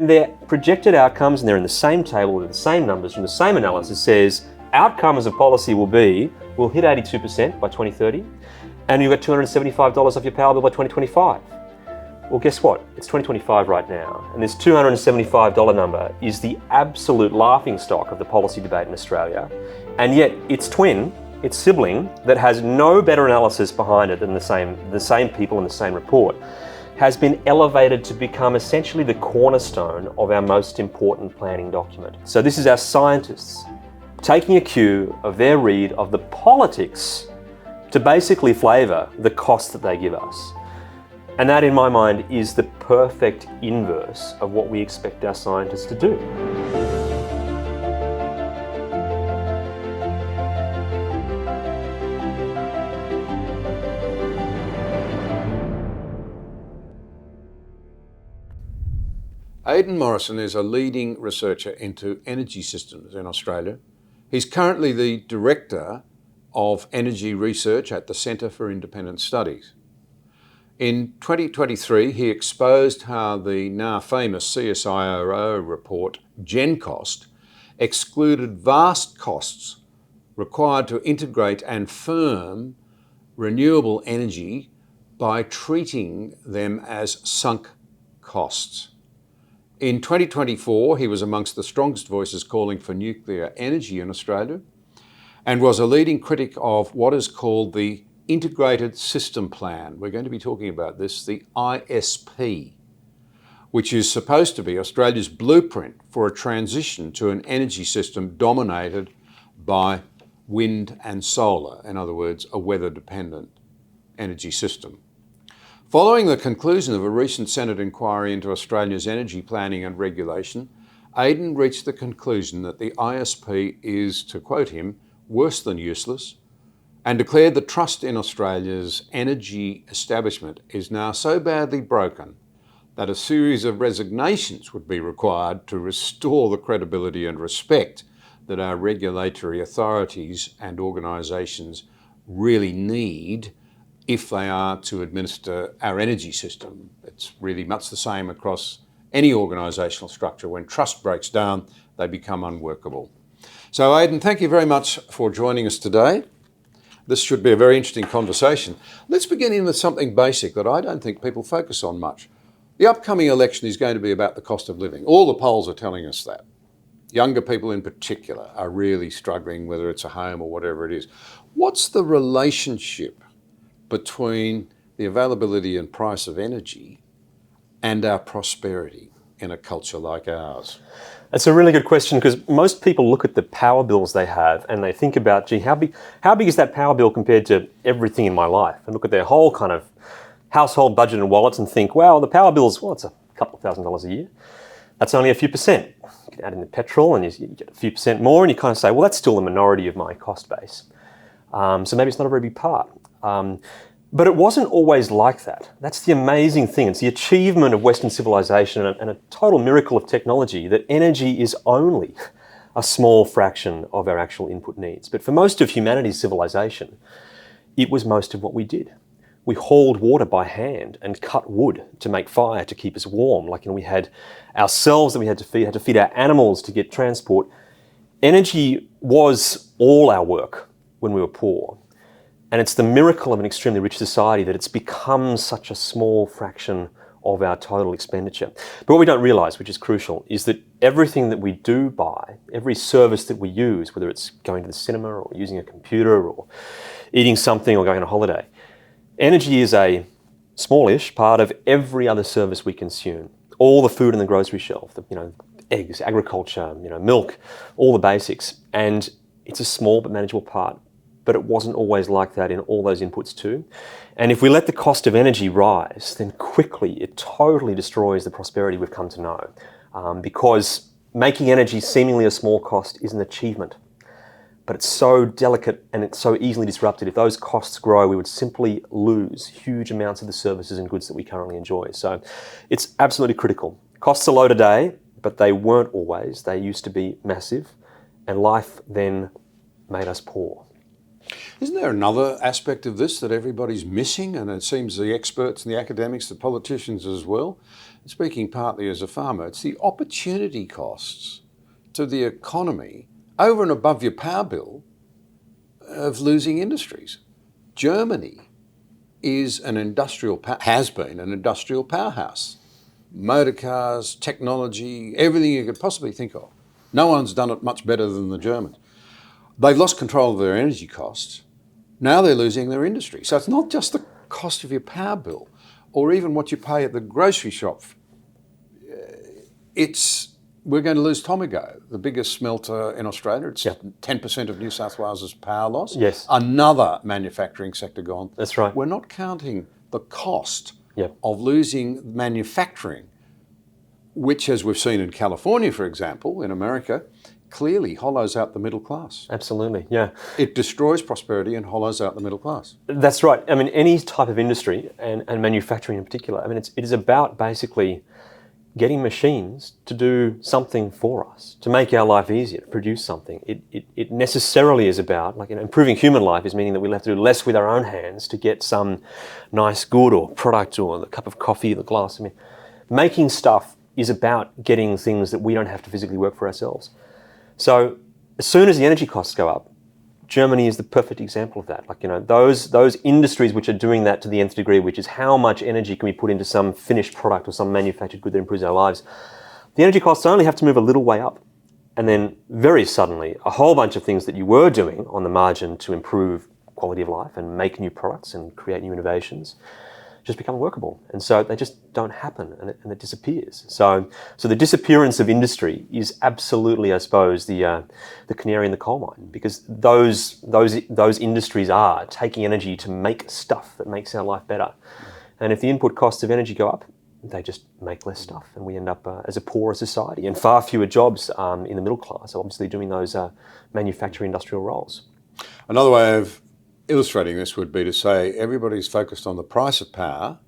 Their projected outcomes, and they're in the same table with the same numbers from the same analysis, says outcomes of policy will be, we'll hit 82% by 2030, and you'll get $275 off your power bill by 2025. Well, guess what? It's 2025 right now, and this $275 number is the absolute laughingstock of the policy debate in Australia, and yet its twin, its sibling, that has no better analysis behind it than the same people in the same report, has been elevated to become essentially the cornerstone of our most important planning document. So this is our scientists taking a cue of their read of the politics to basically flavour the cost that they give us. And that, in my mind, is the perfect inverse of what we expect our scientists to do. Aidan Morrison is a leading researcher into energy systems in Australia. He's currently the Director of Energy Research at the Centre for Independent Studies. In 2023, he exposed how the now famous CSIRO report, GenCost, excluded vast costs required to integrate and firm renewable energy by treating them as sunk costs. In 2024, he was amongst the strongest voices calling for nuclear energy in Australia and was a leading critic of what is called the Integrated System Plan. We're going to be talking about this, the ISP, which is supposed to be Australia's blueprint for a transition to an energy system dominated by wind and solar, in other words, a weather-dependent energy system. Following the conclusion of a recent Senate inquiry into Australia's energy planning and regulation, Aidan reached the conclusion that the ISP is, to quote him, worse than useless, and declared the trust in Australia's energy establishment is now so badly broken that a series of resignations would be required to restore the credibility and respect that our regulatory authorities and organisations really need if they are to administer our energy system. It's really much the same across any organisational structure. When trust breaks down, they become unworkable. So Aidan, thank you very much for joining us today. This should be a very interesting conversation. Let's begin in with something basic that I don't think people focus on much. The upcoming election is going to be about the cost of living. All the polls are telling us that. Younger people in particular are really struggling, whether it's a home or whatever it is. What's the relationship between the availability and price of energy and our prosperity in a culture like ours? That's a really good question, because most people look at the power bills they have and they think about, gee, how big is that power bill compared to everything in my life? And look at their whole kind of household budget and wallets and think, well, the power bill's, it's a couple of $1,000s a year. That's only a few percent. You can add in the petrol and you get a few percent more, and you kind of say, well, that's still the minority of my cost base. So maybe it's not a very big part. But it wasn't always like that. That's the amazing thing. It's the achievement of Western civilization and a total miracle of technology that energy is only a small fraction of our actual input needs. But for most of humanity's civilization, it was most of what we did. We hauled water by hand and cut wood to make fire to keep us warm. We had ourselves that we had to feed our animals to get transport. Energy was all our work when we were poor. And it's the miracle of an extremely rich society that it's become such a small fraction of our total expenditure. But what we don't realise, which is crucial, is that everything that we do buy, every service that we use, whether it's going to the cinema or using a computer or eating something or going on a holiday, energy is a smallish part of every other service we consume. All the food in the grocery shelf, eggs, agriculture, milk, all the basics. And it's a small but manageable part. But it wasn't always like that in all those inputs too. And if we let the cost of energy rise, then quickly it totally destroys the prosperity we've come to know. Because making energy seemingly a small cost is an achievement. But it's so delicate and it's so easily disrupted. If those costs grow, we would simply lose huge amounts of the services and goods that we currently enjoy. So it's absolutely critical. Costs are low today, but they weren't always. They used to be massive, and life then made us poor. Isn't there another aspect of this that everybody's missing? And it seems the experts and the academics, the politicians as well, speaking partly as a farmer, it's the opportunity costs to the economy over and above your power bill of losing industries. Germany is has been an industrial powerhouse. Motor cars, technology, everything you could possibly think of. No one's done it much better than the Germans. They've lost control of their energy costs. Now they're losing their industry. So it's not just the cost of your power bill or even what you pay at the grocery shop. We're going to lose Tomago, the biggest smelter in Australia. It's 10% of New South Wales's power loss. Yes. Another manufacturing sector gone. That's right. We're not counting the cost of losing manufacturing, which, as we've seen in California, for example, in America, clearly hollows out the middle class. Absolutely, yeah. It destroys prosperity and hollows out the middle class. That's right. I mean, any type of industry, and manufacturing in particular, I mean, it is about basically getting machines to do something for us, to make our life easier, to produce something. It necessarily is about, like, improving human life is meaning that we'll have to do less with our own hands to get some nice good or product or the cup of coffee, the glass. I mean, making stuff is about getting things that we don't have to physically work for ourselves. So as soon as the energy costs go up, Germany is the perfect example of that. Like, those industries which are doing that to the nth degree, which is how much energy can we put into some finished product or some manufactured good that improves our lives. The energy costs only have to move a little way up. And then very suddenly, a whole bunch of things that you were doing on the margin to improve quality of life and make new products and create new innovations just become workable. And so they just don't happen, and it disappears. So the disappearance of industry is absolutely, I suppose, the canary in the coal mine, because those industries are taking energy to make stuff that makes our life better. And if the input costs of energy go up, they just make less stuff, and we end up as a poorer society and far fewer jobs in the middle class, obviously doing those manufacturing industrial roles. Another way of illustrating this would be to say everybody's focused on the price of power.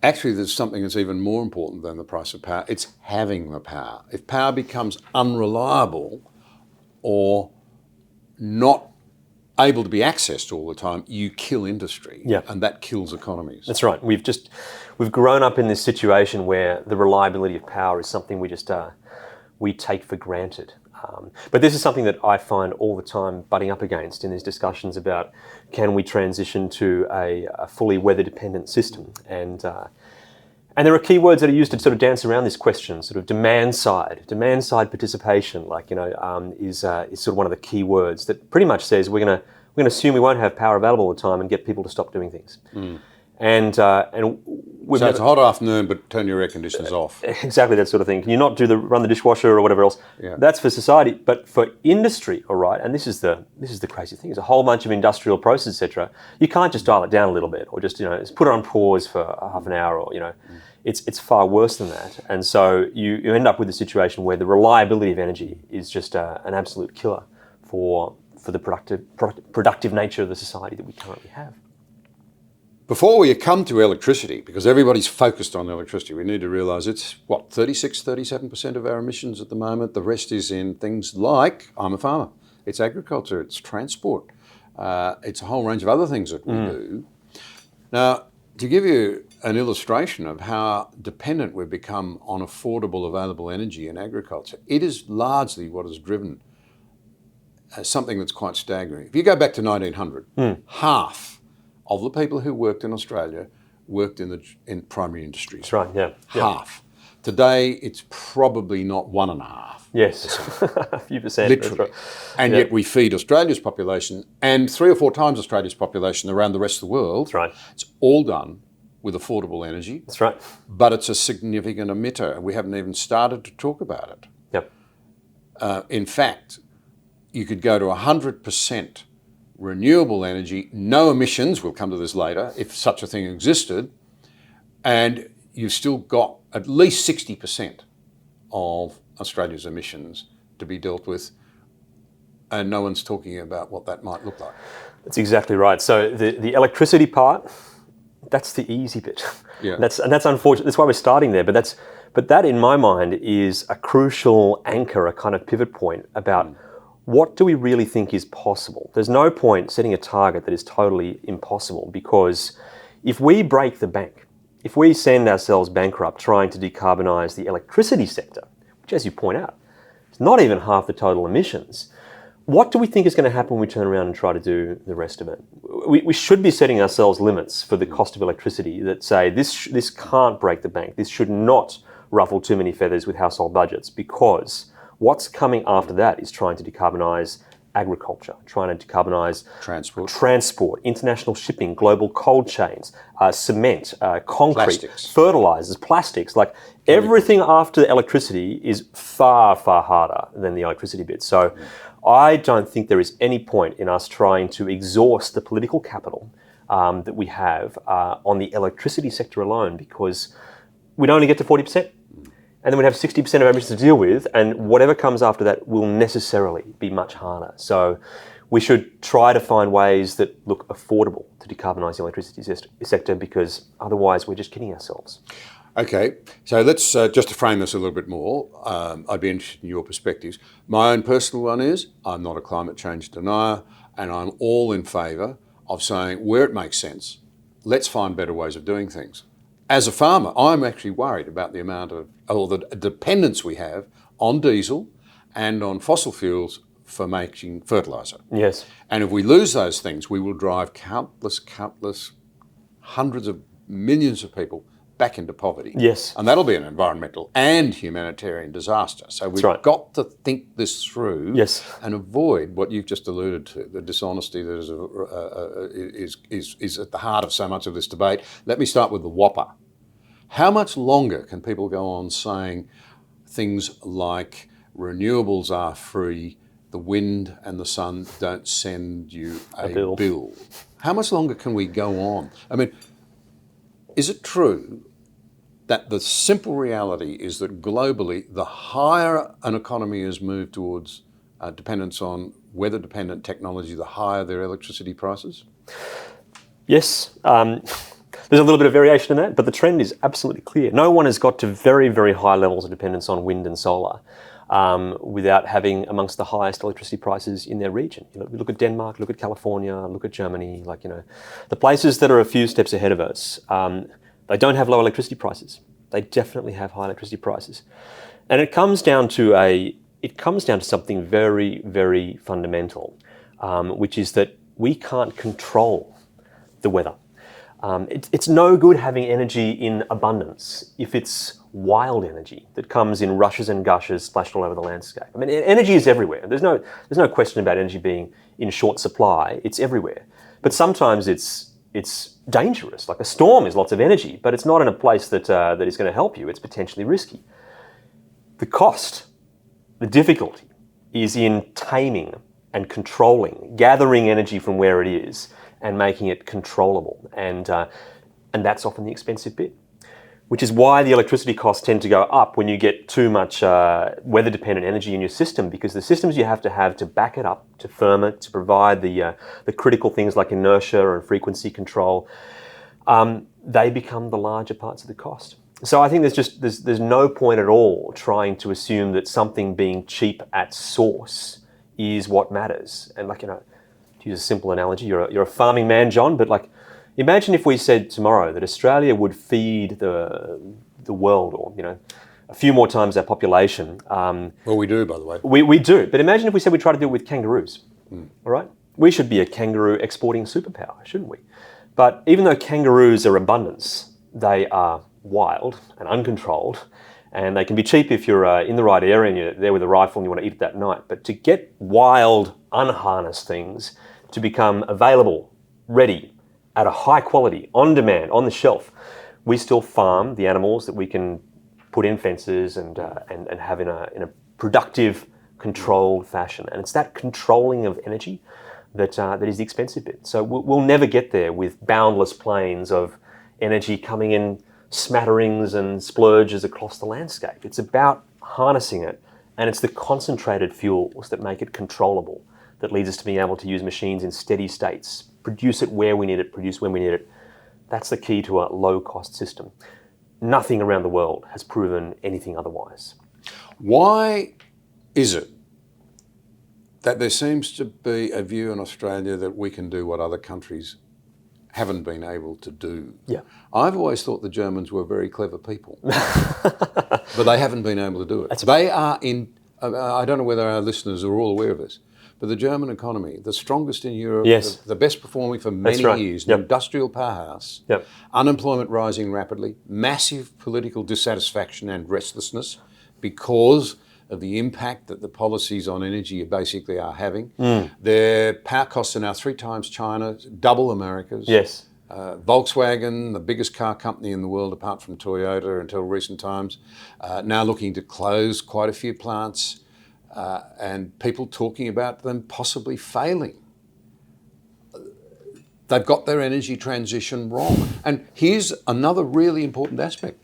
Actually, there's something that's even more important than the price of power. It's having the power. If power becomes unreliable or not able to be accessed all the time, you kill industry, and that kills economies. That's right. We've grown up in this situation where the reliability of power is something we take for granted. But this is something that I find all the time butting up against in these discussions about, can we transition to a fully weather-dependent system? And there are key words that are used to sort of dance around this question. Sort of demand side participation, is sort of one of the key words that pretty much says we're going to assume we won't have power available all the time and get people to stop doing things. And so it's a hot afternoon, but turn your air conditioners off. Exactly that sort of thing. Can you not run the dishwasher or whatever else? Yeah. That's for society, but for industry, all right. And this is the crazy thing. There's a whole bunch of industrial processes, etc. You can't just dial it down a little bit, or just put it on pause for half an hour, or it's far worse than that. And so you end up with a situation where the reliability of energy is just an absolute killer for the productive nature of the society that we currently have. Before we come to electricity, because everybody's focused on electricity, we need to realise it's, 37% of our emissions at the moment. The rest is in things like, I'm a farmer, it's agriculture, it's transport, it's a whole range of other things that we do. Now, to give you an illustration of how dependent we've become on affordable, available energy in agriculture, it is largely what has driven something that's quite staggering. If you go back to 1900, half of the people who worked in Australia worked in primary industries. That's right, yeah. Half. Today, it's probably not 1.5%. Yes, a few percent. Literally. Right. And yet we feed Australia's population and 3 or 4 times Australia's population around the rest of the world. That's right. It's all done with affordable energy. That's right. But it's a significant emitter, and we haven't even started to talk about it. Yep. In fact, you could go to 100% renewable energy, no emissions, we'll come to this later, if such a thing existed, and you've still got at least 60% of Australia's emissions to be dealt with, and no one's talking about what that might look like. That's exactly right. So the electricity part, that's the easy bit. Yeah. That's unfortunate. That's why we're starting there. But that in my mind is a crucial anchor, a kind of pivot point about what do we really think is possible? There's no point setting a target that is totally impossible, because if we break the bank if we send ourselves bankrupt trying to decarbonise the electricity sector, which, as you point out, is not even half the total emissions, what do we think is going to happen when we turn around and try to do the rest of it? We should be setting ourselves limits for the cost of electricity that say this can't break the bank. This should not ruffle too many feathers with household budgets, because what's coming after that is trying to decarbonise agriculture, trying to decarbonise transport, international shipping, global cold chains, cement, concrete, plastics, fertilisers, plastics. Like everything after electricity is far, far harder than the electricity bit. So I don't think there is any point in us trying to exhaust the political capital that we have on the electricity sector alone, because we'd only get to 40%. And then we'd have 60% of emissions to deal with, and whatever comes after that will necessarily be much harder. So we should try to find ways that look affordable to decarbonise the electricity sector, because otherwise we're just kidding ourselves. Okay, so let's just to frame this a little bit more, I'd be interested in your perspectives. My own personal one is, I'm not a climate change denier, and I'm all in favour of saying where it makes sense, let's find better ways of doing things. As a farmer, I'm actually worried about the amount of, or the dependence we have on diesel and on fossil fuels for making fertiliser. Yes. And if we lose those things, we will drive countless, hundreds of millions of people back into poverty. Yes. And that'll be an environmental and humanitarian disaster. So we've got to think this through, yes, and avoid what you've just alluded to, the dishonesty that is at the heart of so much of this debate. Let me start with the whopper. How much longer can people go on saying things like renewables are free, the wind and the sun don't send you a bill? How much longer can we go on? I mean, is it true that the simple reality is that globally, the higher an economy has moved towards dependence on weather-dependent technology, the higher their electricity prices? Yes. There's a little bit of variation in that, but the trend is absolutely clear. No one has got to very, very high levels of dependence on wind and solar without having amongst the highest electricity prices in their region. You know, look at Denmark, look at California, look at Germany. Like, you know, the places that are a few steps ahead of us, they don't have low electricity prices. They definitely have high electricity prices, and it comes down to something very, very fundamental, which is that we can't control the weather. It's no good having energy in abundance if it's wild energy that comes in rushes and gushes splashed all over the landscape. I mean, energy is everywhere. There's no question about energy being in short supply. It's everywhere. But sometimes it's dangerous. Like a storm is lots of energy, but it's not in a place that is going to help you. It's potentially risky. The cost, the difficulty, is in taming and controlling, gathering energy from where it is and making it controllable. And that's often the expensive bit, which is why the electricity costs tend to go up when you get too much weather-dependent energy in your system, because the systems you have to back it up, to firm it, to provide the critical things like inertia and frequency control, they become the larger parts of the cost. So I think there's no point at all trying to assume that something being cheap at source is what matters. And like, you know, to use a simple analogy, you're a farming man, John, but like, imagine if we said tomorrow that Australia would feed the world, or, you know, a few more times our population. Well, we do, by the way. We do, but imagine if we said we try to do it with kangaroos. All right, we should be a kangaroo exporting superpower, shouldn't we? But even though kangaroos are abundance, they are wild and uncontrolled, and they can be cheap if you're in the right area and you're there with a rifle and you want to eat it that night. But to get wild, unharnessed things to become available, ready, at a high quality, on demand, on the shelf, we still farm the animals that we can put in fences and have in a productive, controlled fashion. And it's that controlling of energy that is the expensive bit. So we'll never get there with boundless plains of energy coming in smatterings and splurges across the landscape. It's about harnessing it, and it's the concentrated fuels that make it controllable, that leads us to being able to use machines in steady states, produce it where we need it, produce when we need it. That's the key to a low-cost system. Nothing around the world has proven anything otherwise. Why is it that there seems to be a view in Australia that we can do what other countries haven't been able to do. Yeah. I've always thought the Germans were very clever people, but they haven't been able to do it. They are in, I don't know whether our listeners are all aware of this, but the German economy, the strongest in Europe, Yes. the best performing for many years, an industrial powerhouse, unemployment rising rapidly, massive political dissatisfaction and restlessness because of the impact that the policies on energy basically are having. Their power costs are now 3 times China's, double America's. Yes. Volkswagen, the biggest car company in the world apart from Toyota until recent times, now looking to close quite a few plants, and people talking about them possibly failing. They've got their energy transition wrong. And here's another really important aspect.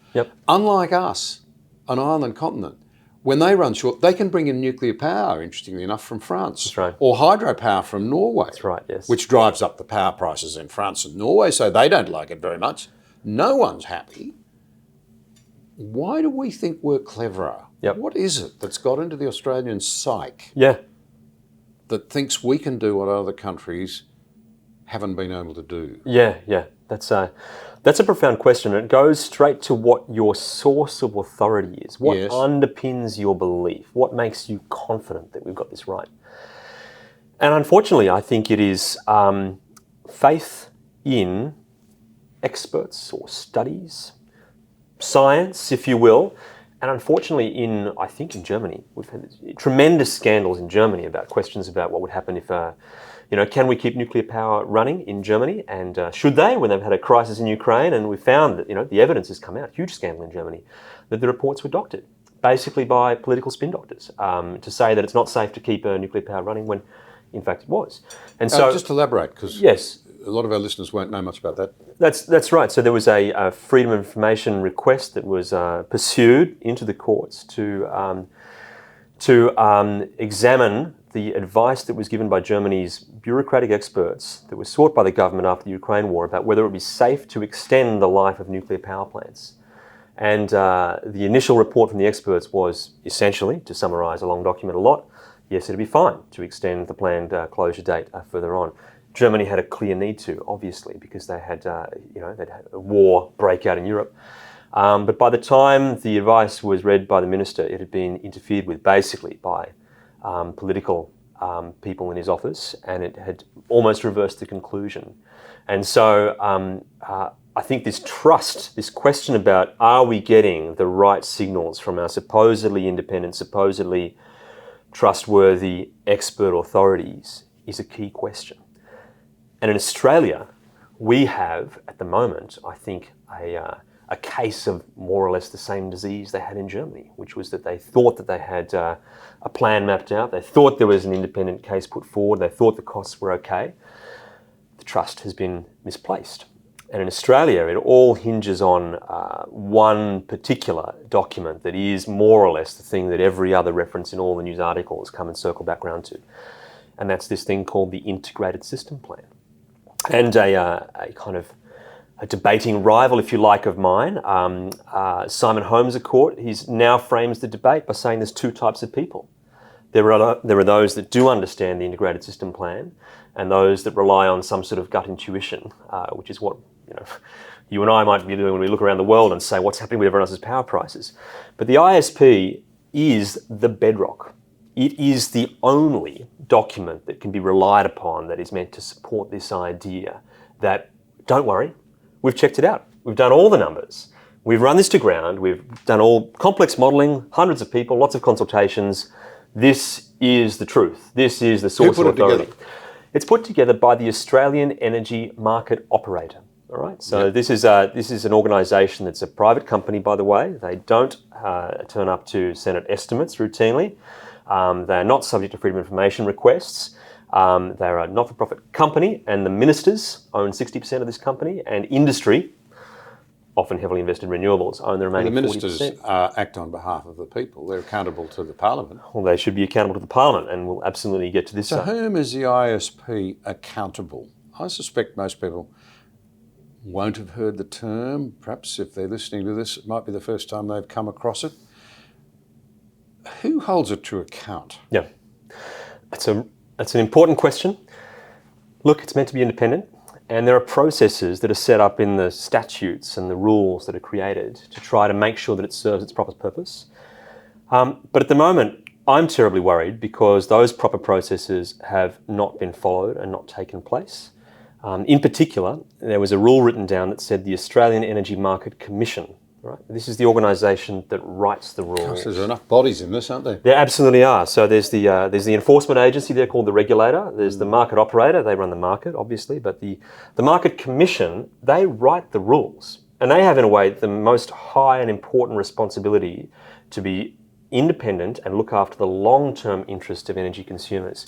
Unlike us, an island continent, when they run short, they can bring in nuclear power, interestingly enough, from France. That's right. Or hydropower from Norway. That's right, yes. Which drives up the power prices in France and Norway, so they don't like it very much. No one's happy. Why do we think we're cleverer? What is it that's got into the Australian psyche that thinks we can do what other countries haven't been able to do? That's a profound question. It goes straight to what your source of authority is. What underpins your belief? What makes you confident that we've got this right? And unfortunately, I think it is faith in experts or studies, science, if you will. And unfortunately, I think in Germany, we've had tremendous scandals in Germany about questions about what would happen if, can we keep nuclear power running in Germany? And should they, when they've had a crisis in Ukraine? And we found that, the evidence has come out, huge scandal in Germany, that the reports were doctored, basically by political spin doctors, to say that it's not safe to keep nuclear power running when, in fact, it was. And so, just elaborate, because a lot of our listeners won't know much about that. That's right. So there was a freedom of information request that was pursued into the courts to examine the advice that was given by Germany's bureaucratic experts that was sought by the government after the Ukraine war about whether it would be safe to extend the life of nuclear power plants. And the initial report from the experts was essentially, to summarise a long document a lot, yes, it'd be fine to extend the planned closure date further on. Germany had a clear need to, obviously, because they had, they'd had a war break out in Europe. But by the time the advice was read by the minister, it had been interfered with basically by political people in his office, and it had almost reversed the conclusion. And so I think this trust, this question about are we getting the right signals from our supposedly independent, supposedly trustworthy expert authorities is a key question. And in Australia, we have, at the moment, I think, a case of more or less the same disease they had in Germany, which was that they thought that they had a plan mapped out. They thought there was an independent case put forward. They thought the costs were okay. The trust has been misplaced. And in Australia, it all hinges on one particular document that is more or less the thing that every other reference in all the news articles come and circle back round to. And that's this thing called the Integrated System Plan. And a kind of a debating rival, if you like, of mine, Simon Holmes, a court, he now frames the debate by saying there's 2 types of people. There are those that do understand the Integrated System Plan, and those that rely on some sort of gut intuition, which is what you and I might be doing when we look around the world and say what's happening with everyone else's power prices. But the ISP is the bedrock. It is the only document that can be relied upon that is meant to support this idea that, don't worry, we've checked it out. We've done all the numbers. We've run this to ground. We've done all complex modelling, hundreds of people, lots of consultations. This is the truth. This is the source of authority. It's put together by the Australian Energy Market Operator. All right. So this is an organisation that's a private company, by the way. They don't turn up to Senate estimates routinely. They are not subject to freedom of information requests. They're a not-for-profit company, and the ministers own 60% of this company, and industry, often heavily invested in renewables, own the remaining 40%. The ministers act on behalf of the people. They're accountable to the Parliament. Well, they should be accountable to the Parliament, and we'll absolutely get to this. To whom is the ISP accountable? I suspect most people won't have heard the term. Perhaps if they're listening to this, it might be the first time they've come across it. Who holds it to account? Yeah, that's an important question. Look, it's meant to be independent, And there are processes that are set up in the statutes and the rules that are created to try to make sure that it serves its proper purpose. But at the moment, I'm terribly worried because those proper processes have not been followed and not taken place. In particular, there was a rule written down that said the Australian Energy Market Commission. Right? This is the organisation that writes the rules. Gosh, there's enough bodies in this, aren't there? There absolutely are. So there's the enforcement agency there called the regulator. There's the market operator. They run the market, obviously. But the Market Commission, they write the rules. And they have, in a way, the most high and important responsibility to be independent and look after the long-term interest of energy consumers.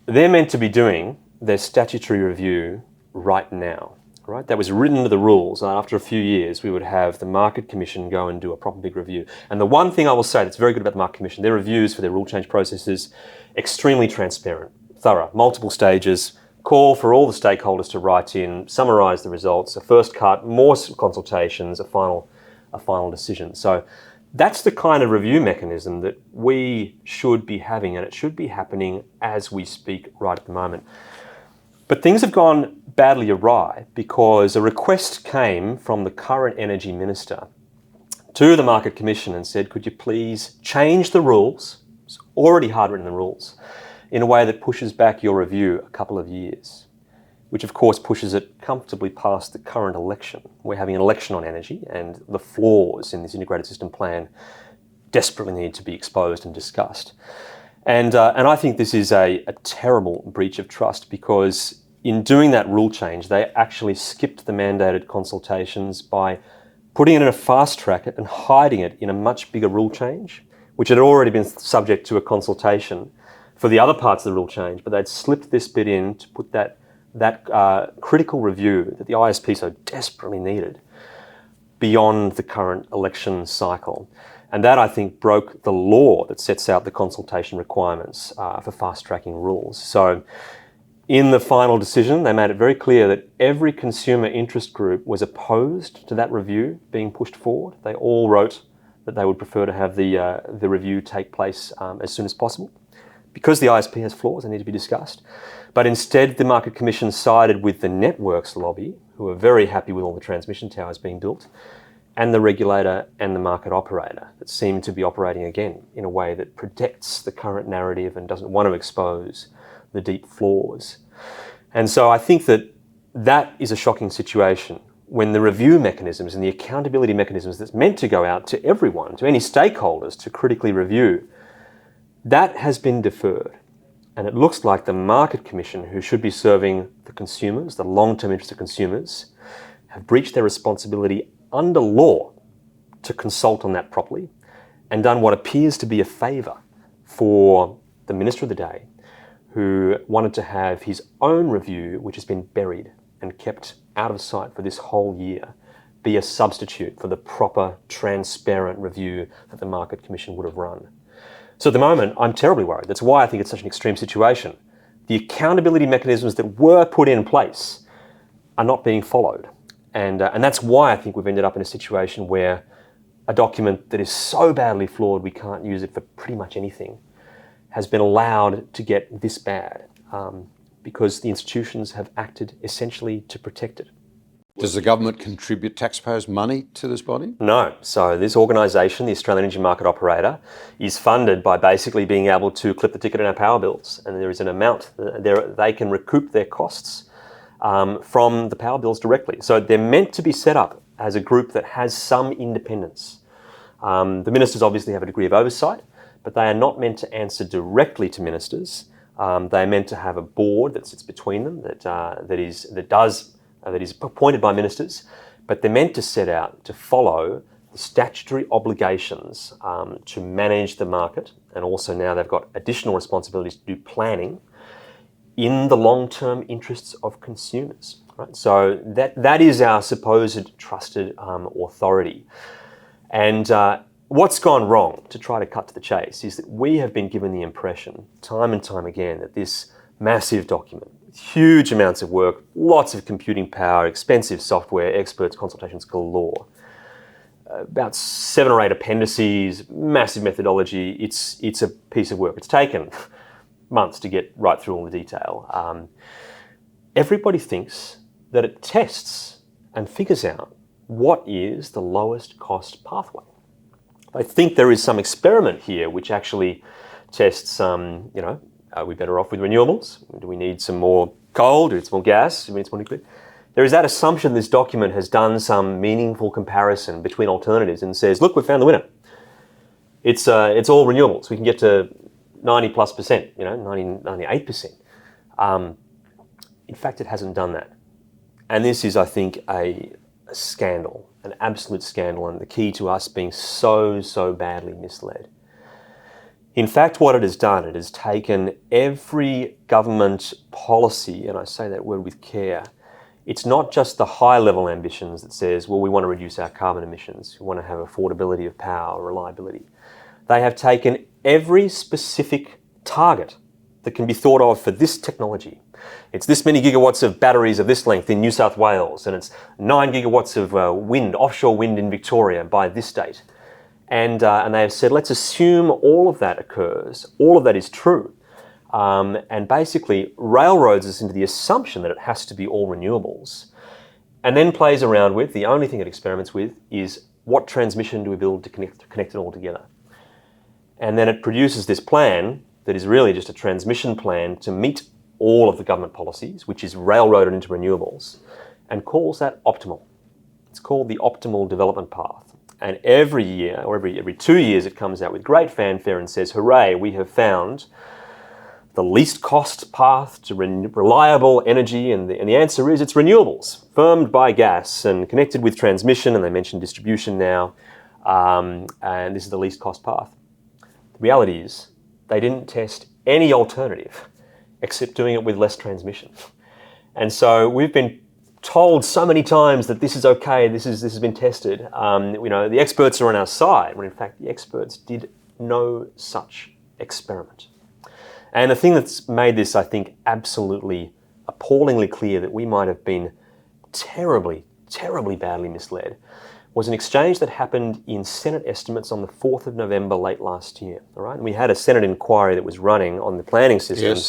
They're meant to be doing their statutory review right now. Right? That was written into the rules. After a few years, we would have the Market Commission go and do a proper big review. And the one thing I will say that's very good about the Market Commission, their reviews for their rule change processes, extremely transparent, thorough, multiple stages, call for all the stakeholders to write in, summarise the results, a first cut, more consultations, a final decision. So that's the kind of review mechanism that we should be having, and it should be happening as we speak right at the moment. But things have gone badly awry because a request came from the current Energy Minister to the Market Commission and said, could you please change the rules, it's already hard written in the rules, in a way that pushes back your review a couple of years, which of course pushes it comfortably past the current election. We're having an election on energy and the flaws in this integrated system plan desperately need to be exposed and discussed. And I think this is a terrible breach of trust because in doing that rule change, they actually skipped the mandated consultations by putting it in a fast track and hiding it in a much bigger rule change, which had already been subject to a consultation for the other parts of the rule change, but they'd slipped this bit in to put that critical review that the ISP so desperately needed beyond the current election cycle. And that, I think, broke the law that sets out the consultation requirements for fast-tracking rules. So in the final decision, they made it very clear that every consumer interest group was opposed to that review being pushed forward. They all wrote that they would prefer to have the review take place as soon as possible. Because the ISP has flaws, they need to be discussed. But instead, the Market Commission sided with the networks lobby, who are very happy with all the transmission towers being built, and the regulator and the market operator that seem to be operating again in a way that protects the current narrative and doesn't want to expose the deep flaws. And so I think that is a shocking situation when the review mechanisms and the accountability mechanisms that's meant to go out to everyone, to any stakeholders to critically review, that has been deferred. And it looks like the Market Commission, who should be serving the consumers, the long-term interest of consumers, have breached their responsibility under law to consult on that properly and done what appears to be a favour for the Minister of the day, who wanted to have his own review, which has been buried and kept out of sight for this whole year, be a substitute for the proper, transparent review that the Market Commission would have run. So at the moment, I'm terribly worried. That's why I think it's such an extreme situation. The accountability mechanisms that were put in place are not being followed. And that's why I think we've ended up in a situation where a document that is so badly flawed we can't use it for pretty much anything has been allowed to get this bad because the institutions have acted essentially to protect it. Does the government contribute taxpayers' money to this body? No. So this organisation, the Australian Energy Market Operator, is funded by basically being able to clip the ticket in our power bills. And there is an amount, they can recoup their costs from the power bills directly. So they're meant to be set up as a group that has some independence. The ministers obviously have a degree of oversight, but they are not meant to answer directly to ministers. They are meant to have a board that sits between them that is appointed by ministers, but they're meant to set out to follow the statutory obligations to manage the market, and also now they've got additional responsibilities to do planning in the long-term interests of consumers. Right? So that is our supposed trusted authority. And what's gone wrong, to try to cut to the chase, is that we have been given the impression time and time again that this massive document, huge amounts of work, lots of computing power, expensive software, experts, consultations galore, about 7 or 8 appendices, massive methodology. It's a piece of work. It's taken months to get right through all the detail. Everybody thinks that it tests and figures out what is the lowest cost pathway. I think there is some experiment here which actually tests, are we better off with renewables? Do we need some more coal? Do we need some more gas? Do we need some more nuclear? There is that assumption this document has done some meaningful comparison between alternatives and says, look, we found the winner. It's all renewables. We can get to 90+%, 98%. In fact, it hasn't done that. And this is, I think, a scandal, an absolute scandal, and the key to us being so badly misled. In fact, what it has done, it has taken every government policy, and I say that word with care. It's not just the high-level ambitions that says, well, we want to reduce our carbon emissions, we want to have affordability of power, reliability. They have taken every specific target that can be thought of for this technology. It's this many gigawatts of batteries of this length in New South Wales, and it's 9 gigawatts of wind, offshore wind in Victoria by this date. And they have said, let's assume all of that occurs, all of that is true, and basically railroads us into the assumption that it has to be all renewables, and then plays around with, the only thing it experiments with is what transmission do we build to connect it all together. And then it produces this plan that is really just a transmission plan to meet all of the government policies, which is railroaded into renewables, and calls that optimal. It's called the optimal development path. And every year, or every 2 years, it comes out with great fanfare and says, hooray, we have found the least cost path to reliable energy. And the answer is it's renewables, firmed by gas and connected with transmission, and they mention distribution now, and this is the least cost path. The reality is they didn't test any alternative except doing it with less transmission. And so we've been told so many times that this is okay, this has been tested. The experts are on our side, when in fact the experts did no such experiment. And the thing that's made this, I think, absolutely appallingly clear that we might have been terribly badly misled was an exchange that happened in Senate estimates on the 4th of November late last year. All right, and we had a Senate inquiry that was running on the planning system. Yes.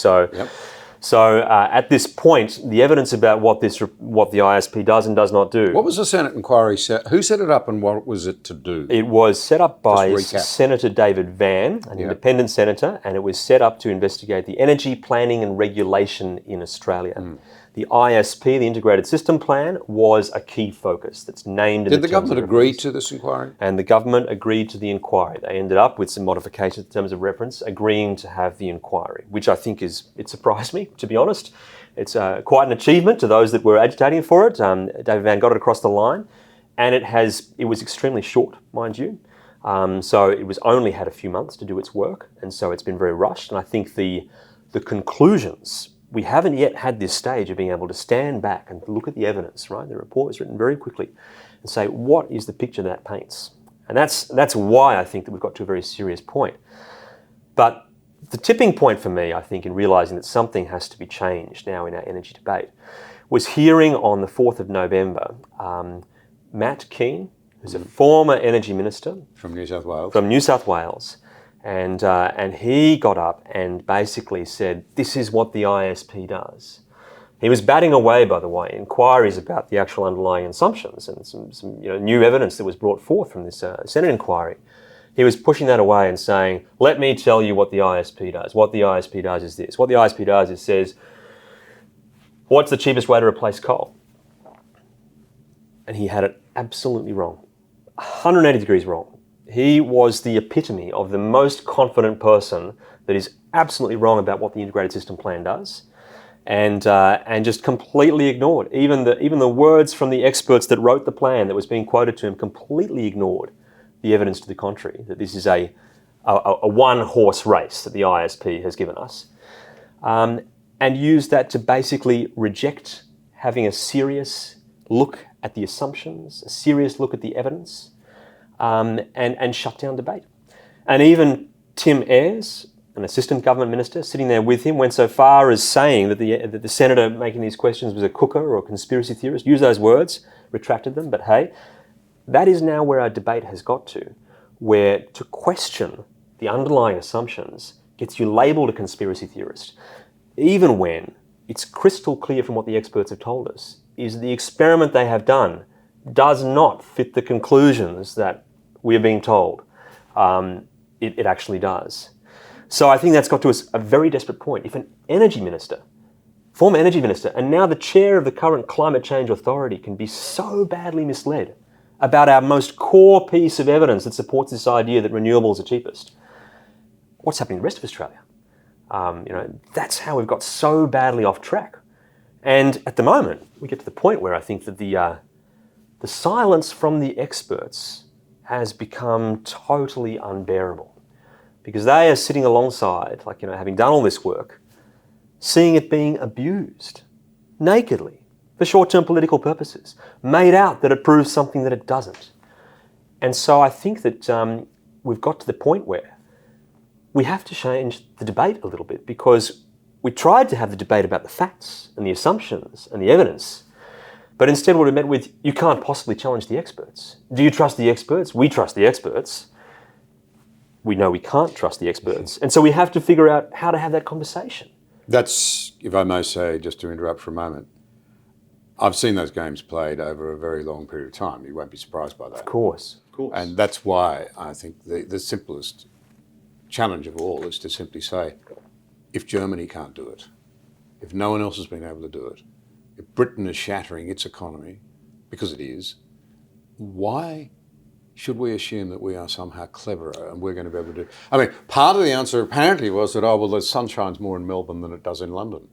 So at this point, the evidence about what the ISP does and does not do. What was the Senate inquiry set? Who set it up and what was it to do? It was set up by Senator David Van, an independent senator, and it was set up to investigate the energy planning and regulation in Australia. The ISP, the Integrated System Plan, was a key focus that's named in Did the government agree to this inquiry? And the government agreed to the inquiry. They ended up with some modifications in terms of reference, agreeing to have the inquiry, which I think it surprised me, to be honest. It's quite an achievement to those that were agitating for it. David Van got it across the line, and it was extremely short, mind you. So it was only had a few months to do its work, and so it's been very rushed. And I think the conclusions, we haven't yet had this stage of being able to stand back and look at the evidence, right? The report was written very quickly and say, what is the picture that paints? And that's why I think that we've got to a very serious point. But the tipping point for me, I think, in realising that something has to be changed now in our energy debate was hearing on the 4th of November, Matt Keane, who's a former energy minister. From New South Wales. And he got up and basically said, this is what the ISP does. He was batting away, by the way, inquiries about the actual underlying assumptions and some new evidence that was brought forth from this Senate inquiry. He was pushing that away and saying, let me tell you what the ISP does. What the ISP does is this. What the ISP does is says, what's the cheapest way to replace coal? And he had it absolutely wrong, 180 degrees wrong. He was the epitome of the most confident person that is absolutely wrong about what the Integrated System Plan does, and just completely ignored. Even the words from the experts that wrote the plan that was being quoted to him completely ignored the evidence to the contrary, that this is a one-horse race that the ISP has given us, and used that to basically reject having a serious look at the assumptions, a serious look at the evidence, and shut down debate. And even Tim Ayres, an assistant government minister, sitting there with him, went so far as saying that the senator making these questions was a cooker or a conspiracy theorist. Used those words, retracted them, but hey, that is now where our debate has got to, where to question the underlying assumptions gets you labelled a conspiracy theorist, even when it's crystal clear from what the experts have told us is the experiment they have done does not fit the conclusions that we're being told it actually does. So I think that's got to us a very desperate point. If an energy minister, former energy minister, and now the chair of the current climate change authority can be so badly misled about our most core piece of evidence that supports this idea that renewables are cheapest, what's happening in the rest of Australia? That's how we've got so badly off track. And at the moment, we get to the point where I think that the silence from the experts has become totally unbearable, because they are sitting alongside, having done all this work, seeing it being abused nakedly for short-term political purposes, made out that it proves something that it doesn't. And so I think that we've got to the point where we have to change the debate a little bit, because we tried to have the debate about the facts and the assumptions and the evidence, but instead what we met with, you can't possibly challenge the experts. Do you trust the experts? We trust the experts. We know we can't trust the experts. And so we have to figure out how to have that conversation. That's, if I may say, just to interrupt for a moment, I've seen those games played over a very long period of time. You won't be surprised by that. Of course. And that's why I think the simplest challenge of all is to simply say, if Germany can't do it, if no one else has been able to do it, if Britain is shattering its economy, because it is, why should we assume that we are somehow cleverer and we're going to be able to do... I mean, part of the answer apparently was that, the sun shines more in Melbourne than it does in London.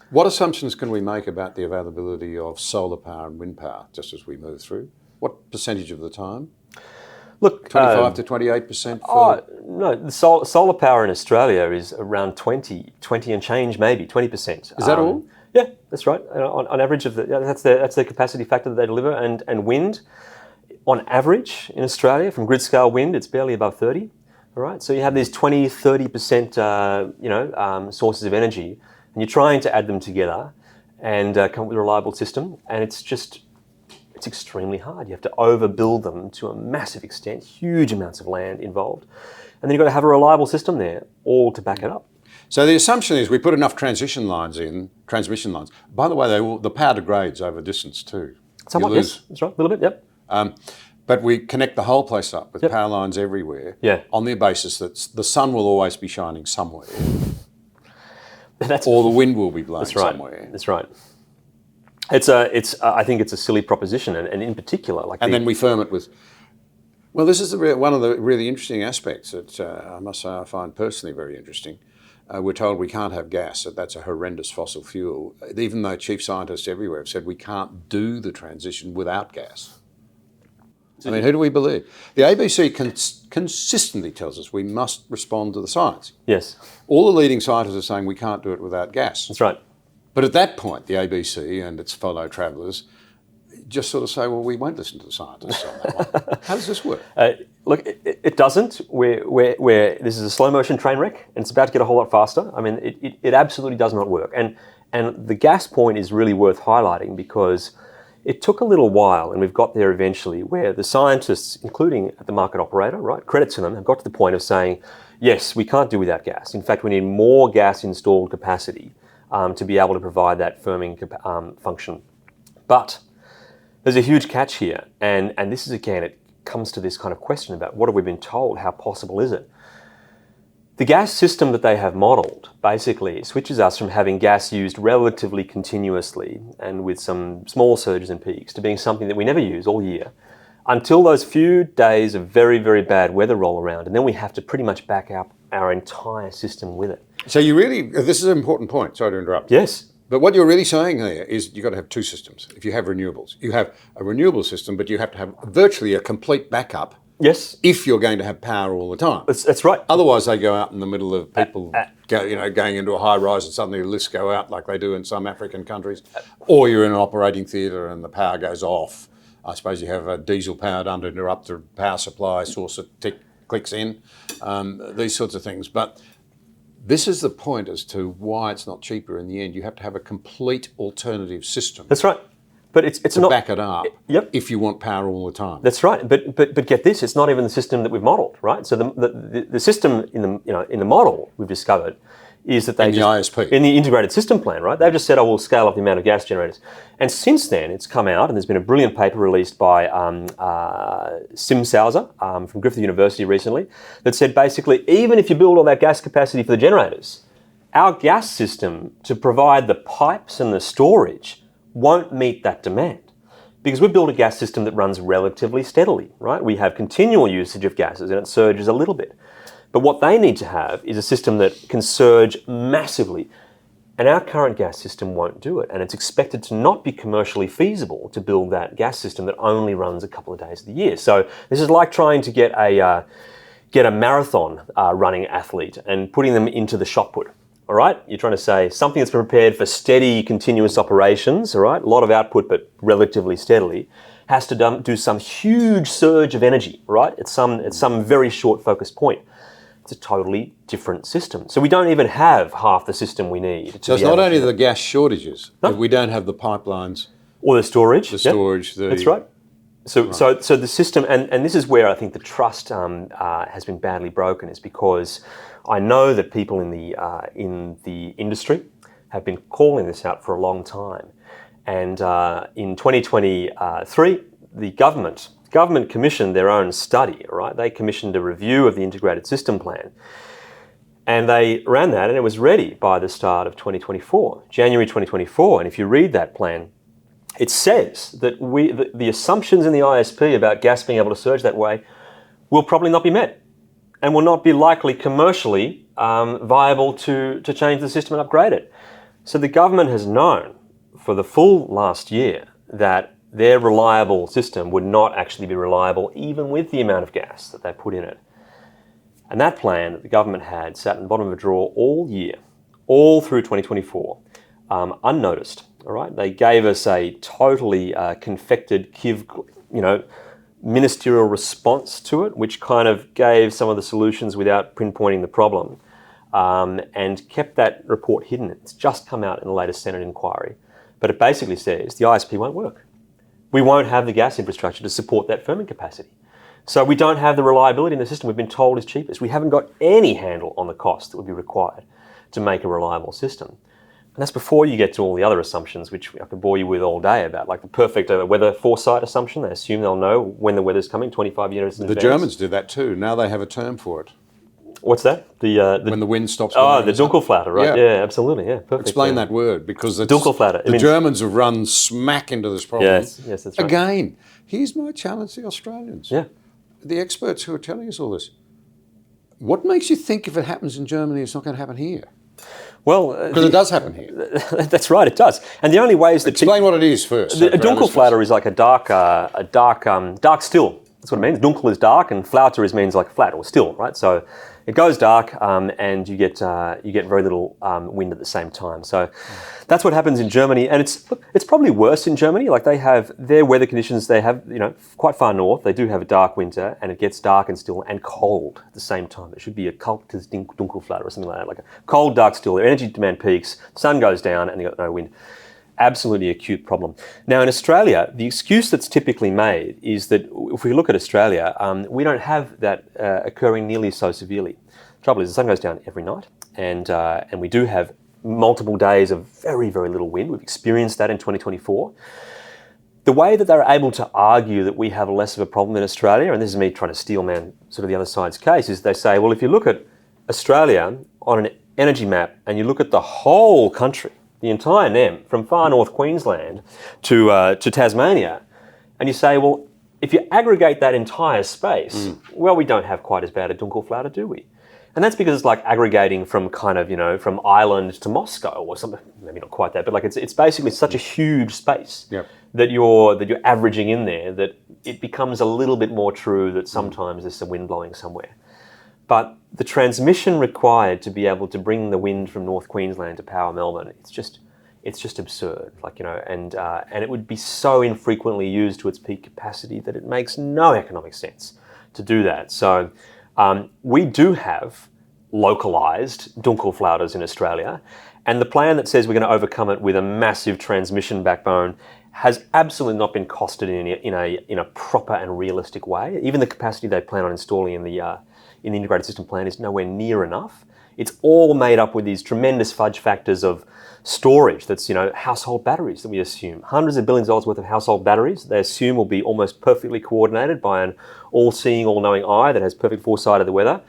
What assumptions can we make about the availability of solar power and wind power just as we move through? What percentage of the time? Look, 25 to 28% for... No, the solar power in Australia is around 20 and change, maybe 20%. Is that all? Yeah, that's right. On average, that's their capacity factor that they deliver. And wind, on average in Australia, from grid scale wind, it's barely above 30. All right, so you have these 20, 30% sources of energy, and you're trying to add them together and come up with a reliable system, and it's extremely hard. You have to overbuild them to a massive extent, huge amounts of land involved. And then you've got to have a reliable system there, all to back it up. So the assumption is we put enough transmission lines. By the way, the power degrades over distance too. Somewhat, yes. That's right, a little bit, yep. But we connect the whole place up with power lines everywhere on the basis that the sun will always be shining somewhere. Or the wind will be blowing somewhere. That's right. I think it's a silly proposition, and in particular, then we firm it with. Well, this is one of the really interesting aspects that I must say I find personally very interesting. We're told we can't have gas; that's a horrendous fossil fuel. Even though chief scientists everywhere have said we can't do the transition without gas. I mean, who do we believe? The ABC consistently tells us we must respond to the science. Yes. All the leading scientists are saying we can't do it without gas. That's right. But at that point, the ABC and its fellow travellers just sort of say, well, we won't listen to the scientists on that one. How does this work? Look, it doesn't. This is a slow motion train wreck, and it's about to get a whole lot faster. I mean, it absolutely does not work. And the gas point is really worth highlighting, because it took a little while, and we've got there eventually, where the scientists, including the market operator, right, credit to them, have got to the point of saying, yes, we can't do without gas. In fact, we need more gas installed capacity to be able to provide that firming function. But there's a huge catch here, and this is, again, it comes to this kind of question about what have we been told, how possible is it? The gas system that they have modelled basically switches us from having gas used relatively continuously and with some small surges and peaks to being something that we never use all year until those few days of very, very bad weather roll around, and then we have to pretty much back up our entire system with it. So this is an important point, sorry to interrupt. Yes. But what you're really saying here is you've got to have two systems. If you have renewables, you have a renewable system, but you have to have virtually a complete backup. Yes. If you're going to have power all the time. That's right. Otherwise, they go out in the middle of people going into a high rise and suddenly the lifts go out like they do in some African countries. Or you're in an operating theatre and the power goes off. I suppose you have a diesel-powered uninterrupted power supply source that clicks in, these sorts of things. But this is the point as to why it's not cheaper in the end. You have to have a complete alternative system. That's right. But it's to not back it up. Yep. If you want power all the time. That's right. But get this, it's not even the system that we've modelled, right? So the system in the model we've discovered is that they in the ISP. in the integrated system plan, right? They've just said, we'll scale up the amount of gas generators. And since then, it's come out, and there's been a brilliant paper released by Simsauser from Griffith University recently that said basically, even if you build all that gas capacity for the generators, our gas system to provide the pipes and the storage won't meet that demand. Because we built a gas system that runs relatively steadily, right? We have continual usage of gases and it surges a little bit. But what they need to have is a system that can surge massively. And our current gas system won't do it. And it's expected to not be commercially feasible to build that gas system that only runs a couple of days of the year. So this is like trying to get a marathon running athlete and putting them into the shot put. All right, you're trying to say something that's prepared for steady, continuous operations, all right, a lot of output, but relatively steadily, has to do some huge surge of energy, right, at some very short focus point. It's a totally different system. So we don't even have half the system we need. So it's not only the gas shortages, but we don't have the pipelines. Or the storage. That's right. So the system, and this is where I think the trust has been badly broken, is because I know that people in the industry have been calling this out for a long time. And in 2023, the government commissioned their own study, right? They commissioned a review of the integrated system plan. And they ran that, and it was ready by the start of 2024, January 2024. And if you read that plan, it says that the assumptions in the ISP about gas being able to surge that way will probably not be met and will not be likely commercially viable to change the system and upgrade it. So the government has known for the full last year that their reliable system would not actually be reliable even with the amount of gas that they put in it. And that plan that the government had sat in the bottom of a drawer all year, all through 2024, unnoticed. All right, they gave us a totally confected, ministerial response to it, which kind of gave some of the solutions without pinpointing the problem, and kept that report hidden. It's just come out in the latest Senate inquiry, but it basically says the ISP won't work. We won't have the gas infrastructure to support that firming capacity. So we don't have the reliability in the system we've been told is cheapest. We haven't got any handle on the cost that would be required to make a reliable system. And that's before you get to all the other assumptions, which I could bore you with all day about, like the perfect weather foresight assumption. They assume they'll know when the weather's coming 25 years in advance. The Germans do that too. Now they have a term for it. What's that? When the wind stops. Oh, the Dunkelflatter, right? Yeah, absolutely. Yeah, perfect. Explain that word, because it's, Dunkelflatter. The Germans have run smack into this problem. Yes, that's right. Again, here's my challenge to the Australians. Yeah. The experts who are telling us all this. What makes you think if it happens in Germany, it's not going to happen here? Well, because it does happen here. That's right, it does. And the only way is that explain what it is first. A Dunkelflatter is like a dark still. That's what it means. Dunkel is dark, and Flatter means like flat or still, right? So it goes dark, and you get very little wind at the same time. So that's what happens in Germany, and it's probably worse in Germany. Like they have their weather conditions. They have quite far north. They do have a dark winter, and it gets dark and still and cold at the same time. It should be a kaltes Dunkelflatter or something like that, like a cold, dark, still. Their energy demand peaks, sun goes down, and they got no wind. Absolutely acute problem. Now in Australia, the excuse that's typically made is that if we look at Australia, we don't have that occurring nearly so severely. The trouble is the sun goes down every night, and we do have multiple days of very, very little wind. We've experienced that in 2024. The way that they're able to argue that we have less of a problem in Australia, and this is me trying to steel man sort of the other side's case, is they say, well, if you look at Australia on an energy map and you look at the whole country, the entire NEM, from far north Queensland to Tasmania, and you say, well, if you aggregate that entire space, well, we don't have quite as bad a Dunkelflatter, do we? And that's because it's like aggregating from kind of, from Ireland to Moscow or something, maybe not quite that, but like it's basically such a huge space that you're averaging in there that it becomes a little bit more true that sometimes there's some wind blowing somewhere. But the transmission required to be able to bring the wind from North Queensland to power Melbourne, it's just absurd. And it would be so infrequently used to its peak capacity that it makes no economic sense to do that. So we do have localized Dunkelflatters in Australia, and the plan that says we're going to overcome it with a massive transmission backbone has absolutely not been costed in a proper and realistic way. Even the capacity they plan on installing in the integrated system plan is nowhere near enough It's all made up with these tremendous fudge factors of storage. That's, household batteries that we assume. Hundreds of billions of dollars worth of household batteries they assume will be almost perfectly coordinated by an all-seeing, all-knowing eye that has perfect foresight of the weather.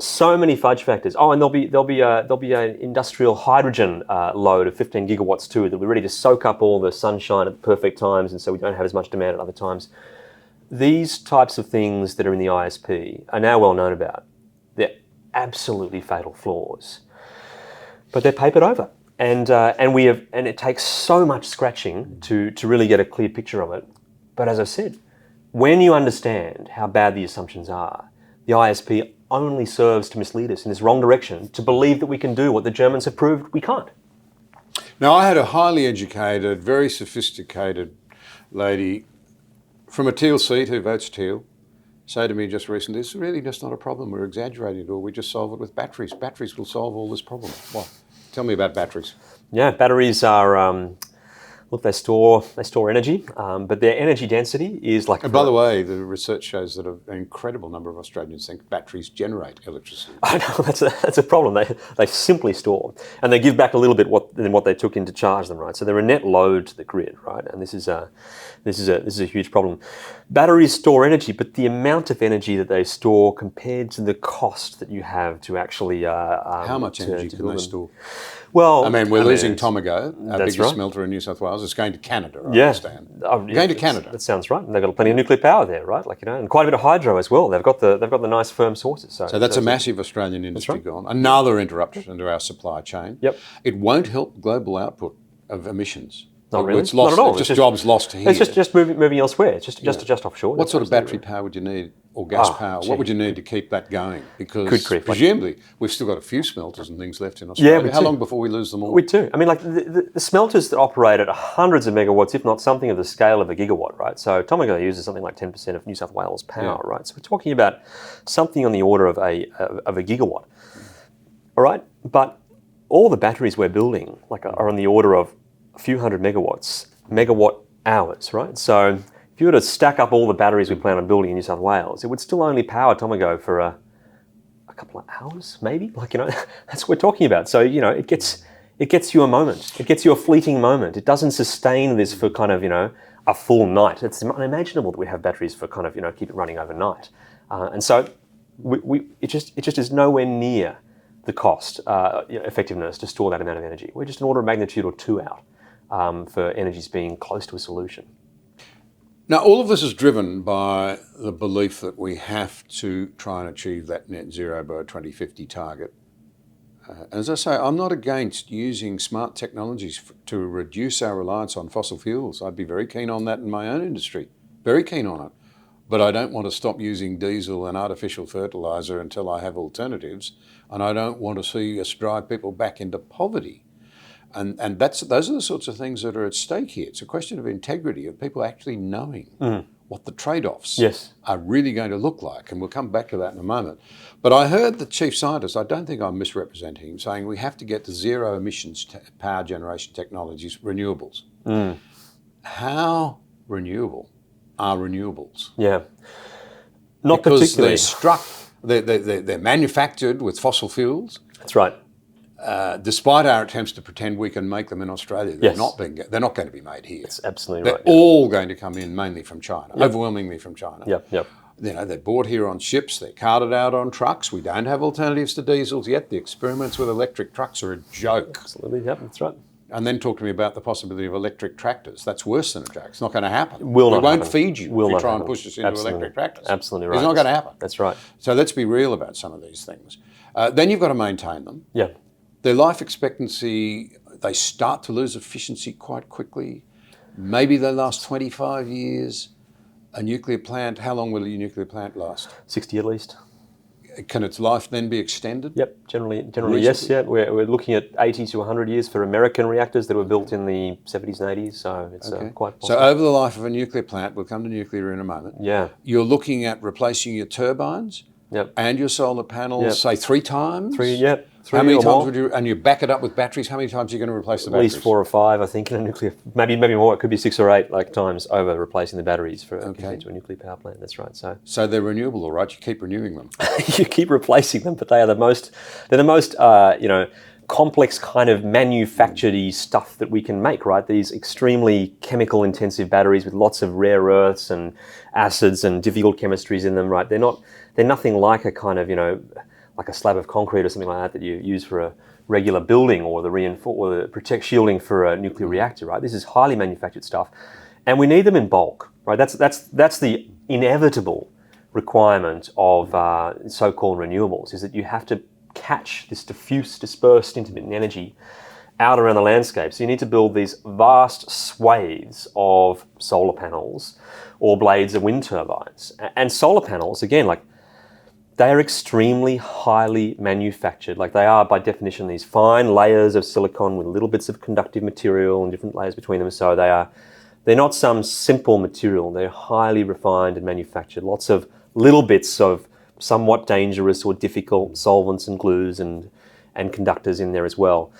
So many fudge factors. Oh, and there'll be an industrial hydrogen load of 15 gigawatts too that'll be ready to soak up all the sunshine at the perfect times, and so we don't have as much demand at other times. These types of things that are in the ISP are now well known about. They're absolutely fatal flaws, but they're papered over, and it takes so much scratching to really get a clear picture of it. But as I said, when you understand how bad the assumptions are, the ISP only serves to mislead us in this wrong direction, to believe that we can do what the Germans have proved we can't. Now, I had a highly educated, very sophisticated lady from a teal seat who votes teal say to me just recently, it's really just not a problem, we're exaggerating it, or we just solve it with batteries. Batteries will solve all this problem. Well, tell me about batteries. Yeah, batteries are... Look, they store energy, but their energy density is like... And by the way, the research shows that an incredible number of Australians think batteries generate electricity. I know, that's a problem. They simply store, and they give back a little bit than what they took in to charge them, right? So they're a net load to the grid, right? And this is a huge problem. Batteries store energy, but the amount of energy that they store compared to the cost that you have to actually... How much energy can they store? Well, I mean, we're losing Tomago, our biggest right. smelter in New South Wales. It's going to Canada, I Yeah. understand. Going to Canada. That sounds right. And they've got plenty of nuclear power there, right? And quite a bit of hydro as well. They've got the nice firm sources. So that's a massive Australian industry gone. Another interruption to our supply chain. Yep. It won't help global output of emissions. Not really. It's lost, Not at all. It's just jobs lost here. It's just moving elsewhere. It's just offshore. What sort of battery power would you need, or gas power? Gee. What would you need to keep that going? Because Good grief. presumably we've still got a few smelters and things left in Australia. we How do. long before we lose them all? We do. I mean, like the smelters that operate at hundreds of megawatts, if not something of the scale of a gigawatt, right? So Tomago uses something like 10% of New South Wales power, right? So we're talking about something on the order of a gigawatt, all right? But all the batteries we're building are on the order of a few hundred megawatt hours, right? So if you were to stack up all the batteries we plan on building in New South Wales, it would still only power Tomago for a couple of hours, maybe. That's what we're talking about. So it gets you a moment. It gets you a fleeting moment. It doesn't sustain this for kind of a full night. It's unimaginable that we have batteries for kind of keep it running overnight. And so it just is nowhere near the cost effectiveness to store that amount of energy. We're just an order of magnitude or two out. For energies being close to a solution. Now, all of this is driven by the belief that we have to try and achieve that net zero by 2050 target. As I say, I'm not against using smart technologies to reduce our reliance on fossil fuels. I'd be very keen on that in my own industry, very keen on it. But I don't want to stop using diesel and artificial fertiliser until I have alternatives, and I don't want to see us drive people back into poverty. And those are the sorts of things that are at stake here. It's a question of integrity, of people actually knowing what the trade-offs are really going to look like. And we'll come back to that in a moment. But I heard the chief scientist, I don't think I'm misrepresenting him, saying we have to get to zero emissions power generation technologies, renewables. How renewable are renewables? Yeah. Not because particularly. They're manufactured with fossil fuels. That's right. Despite our attempts to pretend we can make them in Australia, they're not going to be made here. That's absolutely right. They're all going to come in mainly from China, overwhelmingly from China. Yep. They're bought here on ships, they're carted out on trucks. We don't have alternatives to diesels yet. The experiments with electric trucks are a joke. Absolutely, yep, that's right. And then talk to me about the possibility of electric tractors. That's worse than a joke. It's not going to happen. We won't feed you if you try and push us into electric tractors. Absolutely right. It's not going to happen. That's right. So let's be real about some of these things. Then you've got to maintain them. Yeah. Their life expectancy, they start to lose efficiency quite quickly. Maybe they last 25 years. A nuclear plant, how long will a nuclear plant last? 60 at least. Can its life then be extended? Yep, generally yes. Yeah, we're looking at 80 to 100 years for American reactors that were built in the 70s and 80s, so it's quite possible. So over the life of a nuclear plant, we'll come to nuclear in a moment. Yeah. You're looking at replacing your turbines and your solar panels, say 3 times? How many or times more. would you, and you back it up with batteries, how many times are you going to replace the At batteries? least 4 or 5, I think, in a nuclear. Maybe more. It could be 6 or 8 times over replacing the batteries compared to a nuclear power plant. That's right. So they're renewable, all right? You keep renewing them. You keep replacing them, but they are the most. They're the most. Complex kind of manufactured-y stuff that we can make, right? These extremely chemical-intensive batteries with lots of rare earths and acids and difficult chemistries in them, right? They're nothing like a kind of, like a slab of concrete or something like that you use for a regular building or the protect shielding for a nuclear reactor, right? This is highly manufactured stuff, and we need them in bulk, right? That's the inevitable requirement of so-called renewables, is that you have to catch this diffuse, dispersed, intermittent energy out around the landscape. So you need to build these vast swathes of solar panels or blades of wind turbines. And solar panels, again, they are extremely highly manufactured. They are, by definition, these fine layers of silicon with little bits of conductive material and different layers between them. So they're not some simple material. They're highly refined and manufactured. Lots of little bits of somewhat dangerous or difficult solvents and glues and conductors in there as well.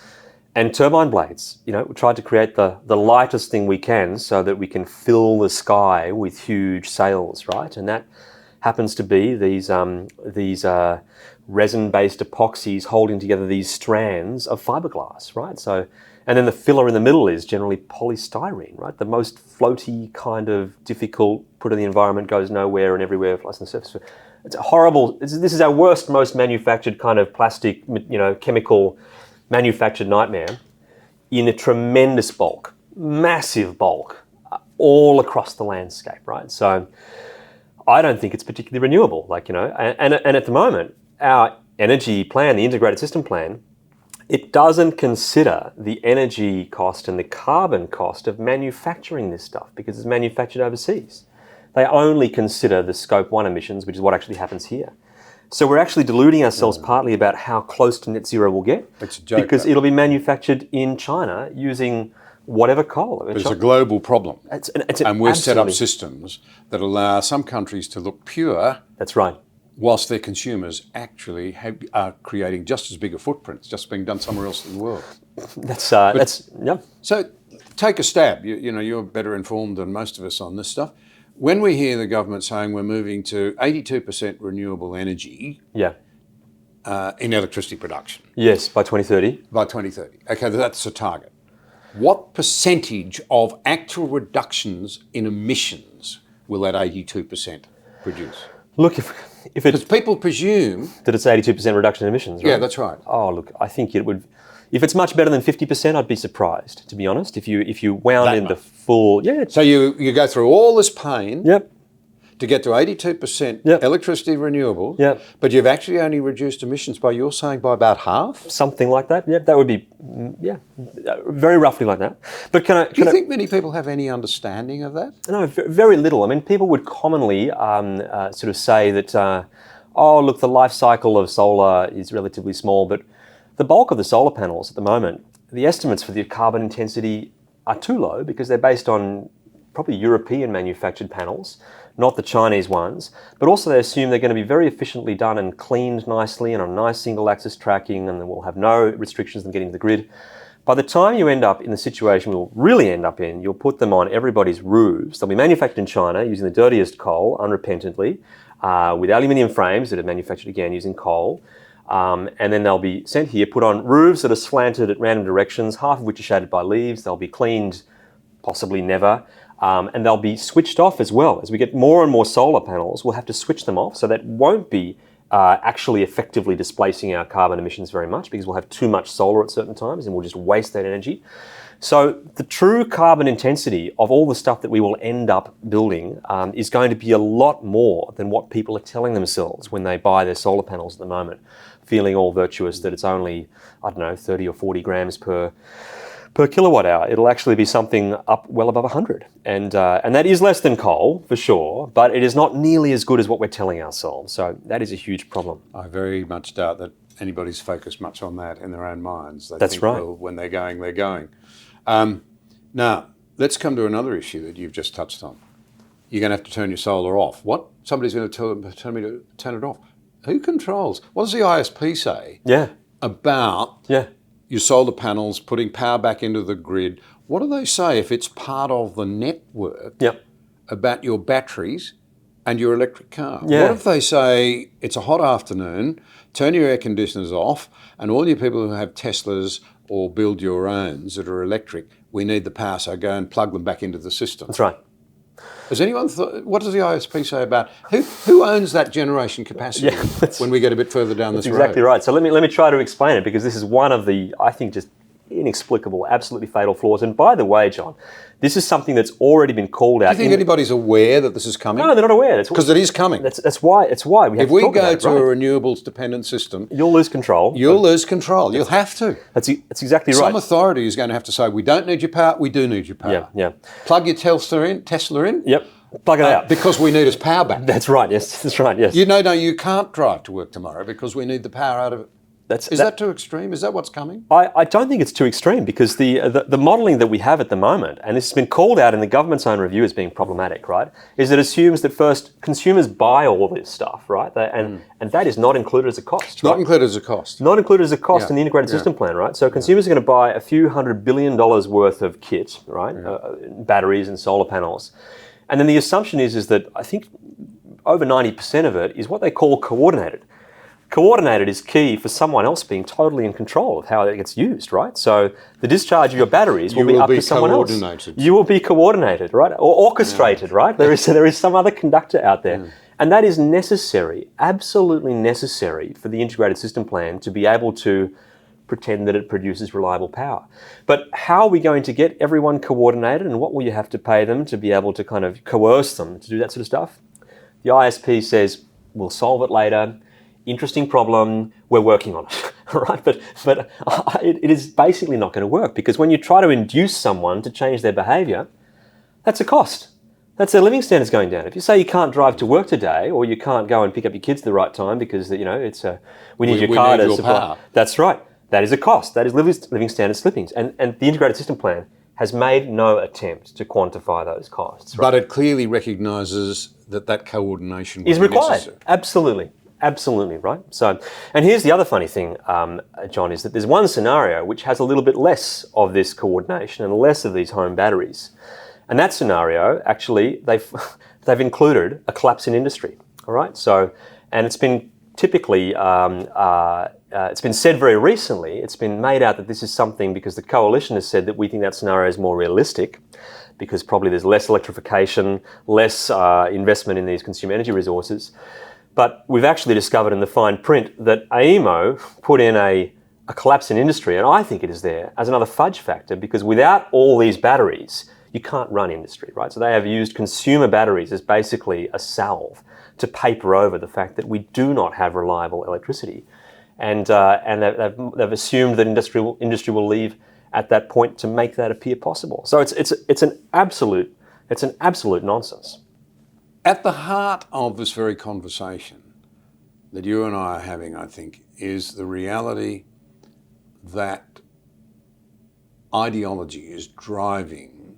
And turbine blades, we tried to create the lightest thing we can so that we can fill the sky with huge sails, right? And that happens to be these resin-based epoxies holding together these strands of fiberglass, right? So, and then the filler in the middle is generally polystyrene, right? The most floaty kind of difficult, put in the environment, goes nowhere and everywhere, flies on the surface. It's horrible. This is our worst, most manufactured kind of plastic, chemical manufactured nightmare in a tremendous bulk, massive bulk, all across the landscape, right? So I don't think it's particularly renewable, and at the moment, our energy plan, the integrated system plan, it doesn't consider the energy cost and the carbon cost of manufacturing this stuff because it's manufactured overseas. They only consider the scope 1 emissions, which is what actually happens here. So we're actually deluding ourselves partly about how close to net zero we'll get. It's a joke, because it'll be manufactured in China using whatever coal. But it's a global problem. And we've set up systems that allow some countries to look pure. That's right. Whilst their consumers actually are creating just as big a footprint. It's just being done somewhere else in the world. Yeah. So take a stab. You're better informed than most of us on this stuff. When we hear the government saying we're moving to 82% renewable energy in electricity production. Yes, by 2030. By 2030. Okay, that's the target. What percentage of actual reductions in emissions will that 82% produce? Look, if because people presume that it's 82% reduction in emissions, right? Yeah, that's right. Oh, look, I think it would. If it's much better than 50%, I'd be surprised, to be honest. If you wound in the full, So you go through all this pain. Yep. To get to 82% electricity renewable. Yep. But you've actually only reduced emissions by about about something like that. Yeah, that would be very roughly like that. But do you think many people have any understanding of that? No, very little. I mean, people would commonly sort of say that, look, the life cycle of solar is relatively small, but the bulk of the solar panels at the moment, the estimates for the carbon intensity are too low because they're based on probably European manufactured panels, not the Chinese ones, but also they assume they're going to be very efficiently done and cleaned nicely and on nice single axis tracking, and then we'll have no restrictions on getting to the grid. By the time you end up in the situation we'll really end up in, you'll put them on everybody's roofs. They'll be manufactured in China using the dirtiest coal, unrepentantly, with aluminium frames that are manufactured again using coal. And then they'll be sent here, put on roofs that are slanted at random directions, half of which are shaded by leaves. They'll be cleaned, possibly never. And they'll be switched off as well. As we get more and more solar panels, we'll have to switch them off. So that won't be actually effectively displacing our carbon emissions very much because we'll have too much solar at certain times and we'll just waste that energy. So the true carbon intensity of all the stuff that we will end up building is going to be a lot more than what people are telling themselves when they buy their solar panels at the moment, feeling all virtuous that it's only, 30 or 40 grams per kilowatt hour. It'll actually be something up well above 100. And that is less than coal, for sure, but it is not nearly as good as what we're telling ourselves. So that is a huge problem. I very much doubt that anybody's focused much on that in their own minds. That's think, right. Well, when they're going, they're going. Now, let's come to another issue that you've just touched on. You're going to have to turn your solar off. What? Somebody's going to tell me to turn it off. Who controls? What does the ISP say? Yeah. about Yeah. your solar panels, putting power back into the grid. What do they say if it's part of the network Yep. about your batteries and your electric car? Yeah. What if they say it's a hot afternoon, turn your air conditioners off, and all you people who have Teslas or build your owns that are electric, we need the power, so go and plug them back into the system. That's right. Has anyone thought, what does the ISP say about who owns that generation capacity when we get a bit further down this road? Exactly right. So let me try to explain it, because this is one of the, I think, just inexplicable, absolutely fatal flaws. And by the way, John, this is something that's already been called out. Do you think anybody's aware that this is coming? No, they're not aware. Because it is coming. That's why we have to talk about it. If we go to a renewables dependent system, you'll lose control. You'll lose control. You'll have to. That's exactly right. Some authority is going to have to say, we don't need your power, we do need your power. Yeah. Plug your Tesla in. Yep. Plug it out. Because we need its power back. That's right, yes. That's right, yes. You can't drive to work tomorrow because we need the power out of it. Is that too extreme? Is that what's coming? I don't think it's too extreme, because the modelling that we have at the moment, and this has been called out in the government's own review as being problematic, right, is it assumes that first consumers buy all this stuff, right, and that is not included as a cost. Not included as a cost. Not included as a cost in the integrated system plan, right? So consumers are going to buy a few $100 billion worth of kit, right, batteries and solar panels. And then the assumption is that I think over 90% of it is what they call coordinated. Coordinated is key for someone else being totally in control of how it gets used, right? So the discharge of your batteries will be up to someone else. You will be coordinated, right? Or orchestrated, right? There is some other conductor out there. And that is necessary, absolutely necessary, for the integrated system plan to be able to pretend that it produces reliable power. But how are we going to get everyone coordinated, and what will you have to pay them to be able to kind of coerce them to do that sort of stuff? The ISP says, we'll solve it later. Interesting problem, we're working on it, right? But it is basically not going to work, because when you try to induce someone to change their behaviour, that's a cost. That's their living standards going down. If you say you can't drive to work today, or you can't go and pick up your kids at the right time because we need your car to supply. Power. That's right. That is a cost. That is living standard slippings. And the integrated system plan has made no attempt to quantify those costs. Right? But it clearly recognises that coordination is required. Necessary. Absolutely, right? So, and here's the other funny thing, John, is that there's one scenario which has a little bit less of this coordination and less of these home batteries. And that scenario, actually, they've included a collapse in industry, all right? So, and it's been typically, it's been said very recently, it's been made out that this is something because the coalition has said that we think that scenario is more realistic, because probably there's less electrification, less investment in these consumer energy resources. But we've actually discovered in the fine print that AEMO put in a collapse in industry, and I think it is there as another fudge factor, because without all these batteries, you can't run industry, right? So they have used consumer batteries as basically a salve to paper over the fact that we do not have reliable electricity. And they've assumed that industry will leave at that point to make that appear possible. So it's an absolute nonsense. At the heart of this very conversation that you and I are having, I think, is the reality that ideology is driving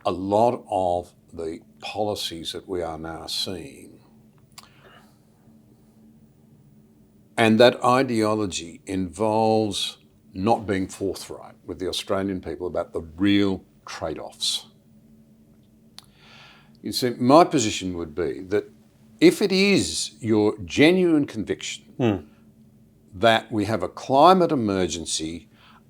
a lot of the policies that we are now seeing. And that ideology involves not being forthright with the Australian people about the real trade-offs. You see, my position would be that if it is your genuine conviction that we have a climate emergency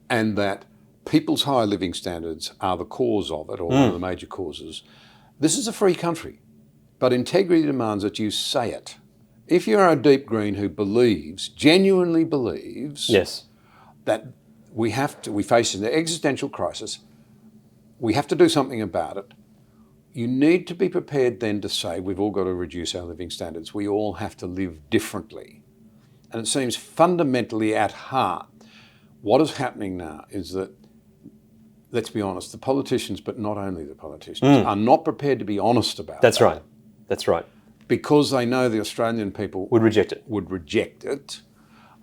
and that people's high living standards are the cause of it, or one of the major causes, this is a free country. But integrity demands that you say it. If you're a deep green who genuinely believes, that we face an existential crisis, we have to do something about it, you need to be prepared then to say we've all got to reduce our living standards. We all have to live differently. And it seems fundamentally at heart, what is happening now is that, let's be honest, the politicians, but not only the politicians, are not prepared to be honest about That's right. Because they know the Australian people would reject it.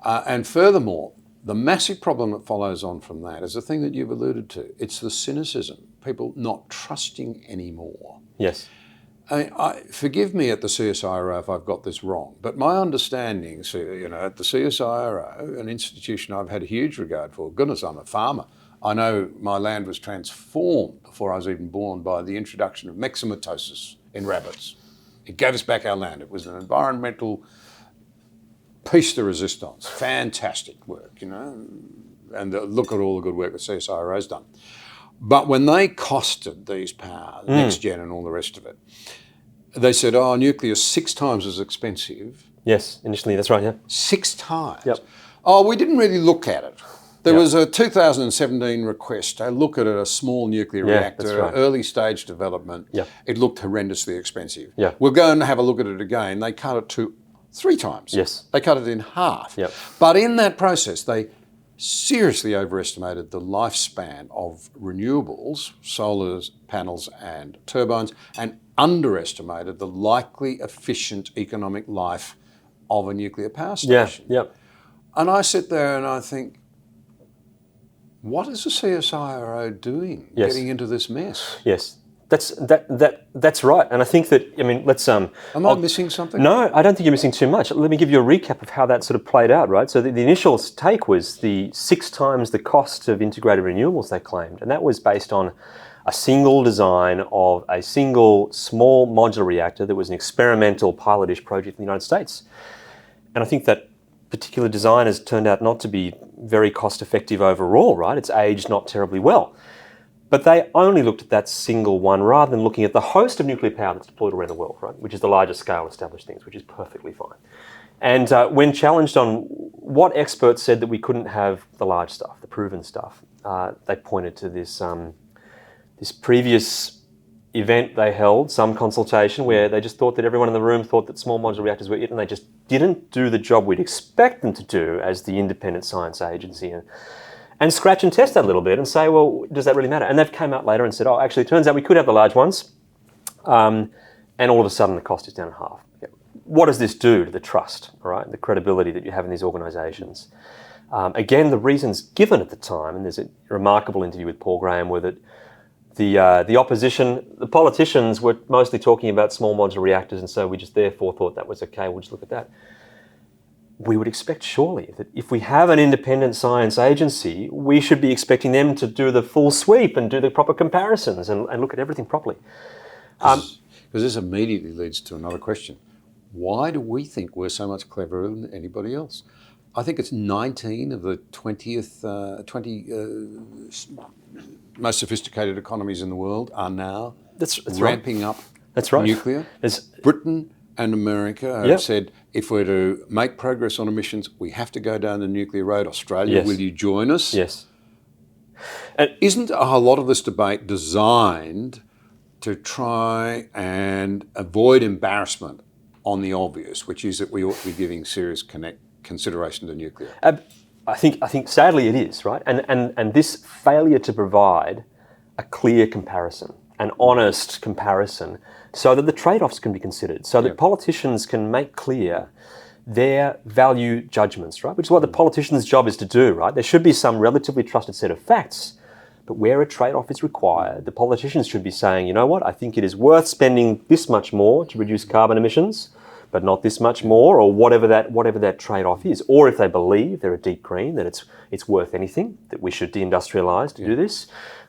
And furthermore, the massive problem that follows on from that is the thing that you've alluded to. It's the cynicism, people not trusting anymore. Yes. Forgive me at the CSIRO if I've got this wrong, but my understanding, at the CSIRO, an institution I've had a huge regard for, goodness, I'm a farmer. I know my land was transformed before I was even born by the introduction of myxomatosis in rabbits. It gave us back our land. It was an environmental piece de resistance. Fantastic work, and look at all the good work that CSIRO's done. But when they costed these powers, NextGen and all the rest of it, they said, nuclear is 6 times as expensive. Yes, initially, that's right, yeah. 6 times? Yep. We didn't really look at it. There was a 2017 request to look at a small nuclear reactor, right. Early stage development. Yeah. It looked horrendously expensive. Yeah. We'll go and have a look at it again. They cut it to 3 times. Yes. They cut it in half. Yep. But in that process, they seriously overestimated the lifespan of renewables, solar panels and turbines, and underestimated the likely efficient economic life of a nuclear power station. Yeah, yep. And I sit there and I think, what is the CSIRO doing getting into this mess? Yes. That's right. And I think that, let's... Am I missing something? No, I don't think you're missing too much. Let me give you a recap of how that sort of played out, right? So the initial take was the 6 times the cost of integrated renewables, they claimed. And that was based on a single design of a single small modular reactor that was an experimental pilotish project in the United States. And I think that particular design has turned out not to be very cost effective overall, right? It's aged not terribly well. But they only looked at that single one rather than looking at the host of nuclear power that's deployed around the world, right? Which is the largest scale established things, which is perfectly fine. And when challenged on what experts said that we couldn't have the large stuff, the proven stuff, they pointed to this previous event they held, some consultation, where they just thought that everyone in the room thought that small modular reactors were it, and they just didn't do the job we'd expect them to do as the independent science agency. And scratch and test that a little bit and say, well, does that really matter? And they've come out later and said, actually, it turns out we could have the large ones. And all of a sudden, the cost is down in half. What does this do to the trust, all right, the credibility that you have in these organisations? Again, the reasons given at the time, and there's a remarkable interview with Paul Graham, were that the opposition, the politicians were mostly talking about small modular reactors, and so we just therefore thought that was okay, we'll just look at that. We would expect surely that if we have an independent science agency, we should be expecting them to do the full sweep and do the proper comparisons and look at everything properly. Because this immediately leads to another question. Why do we think we're so much cleverer than anybody else? I think it's 19 of the 20 most sophisticated economies in the world are now ramping up nuclear. Britain and America have said, if we're to make progress on emissions, we have to go down the nuclear road. Australia, will you join us? Yes. And isn't a lot of this debate designed to try and avoid embarrassment on the obvious, which is that we ought to be giving serious consideration to nuclear? I think sadly it is, right? And this failure to provide a clear comparison, an honest comparison, so that the trade-offs can be considered, so that politicians can make clear their value judgments, right? Which is what the politician's job is to do, right? There should be some relatively trusted set of facts, but where a trade-off is required, the politicians should be saying, you know what, I think it is worth spending this much more to reduce carbon emissions, but not this much more, or whatever that trade-off is. Or if they believe they're a deep green, that it's worth anything, that we should deindustrialise to do this,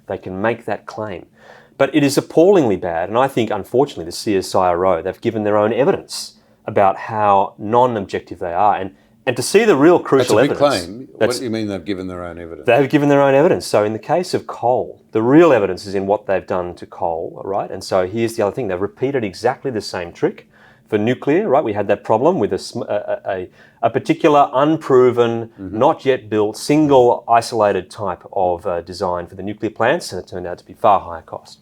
they can make that claim. But it is appallingly bad, and I think, unfortunately, the CSIRO, they've given their own evidence about how non-objective they are. And to see the real crucial evidence... That's a big claim. What do you mean they've given their own evidence? They've given their own evidence. So in the case of coal, the real evidence is in what they've done to coal, right? And so here's the other thing. They've repeated exactly the same trick. For nuclear, right, we had that problem with a particular unproven, not yet built, single isolated type of design for the nuclear plants, and it turned out to be far higher cost.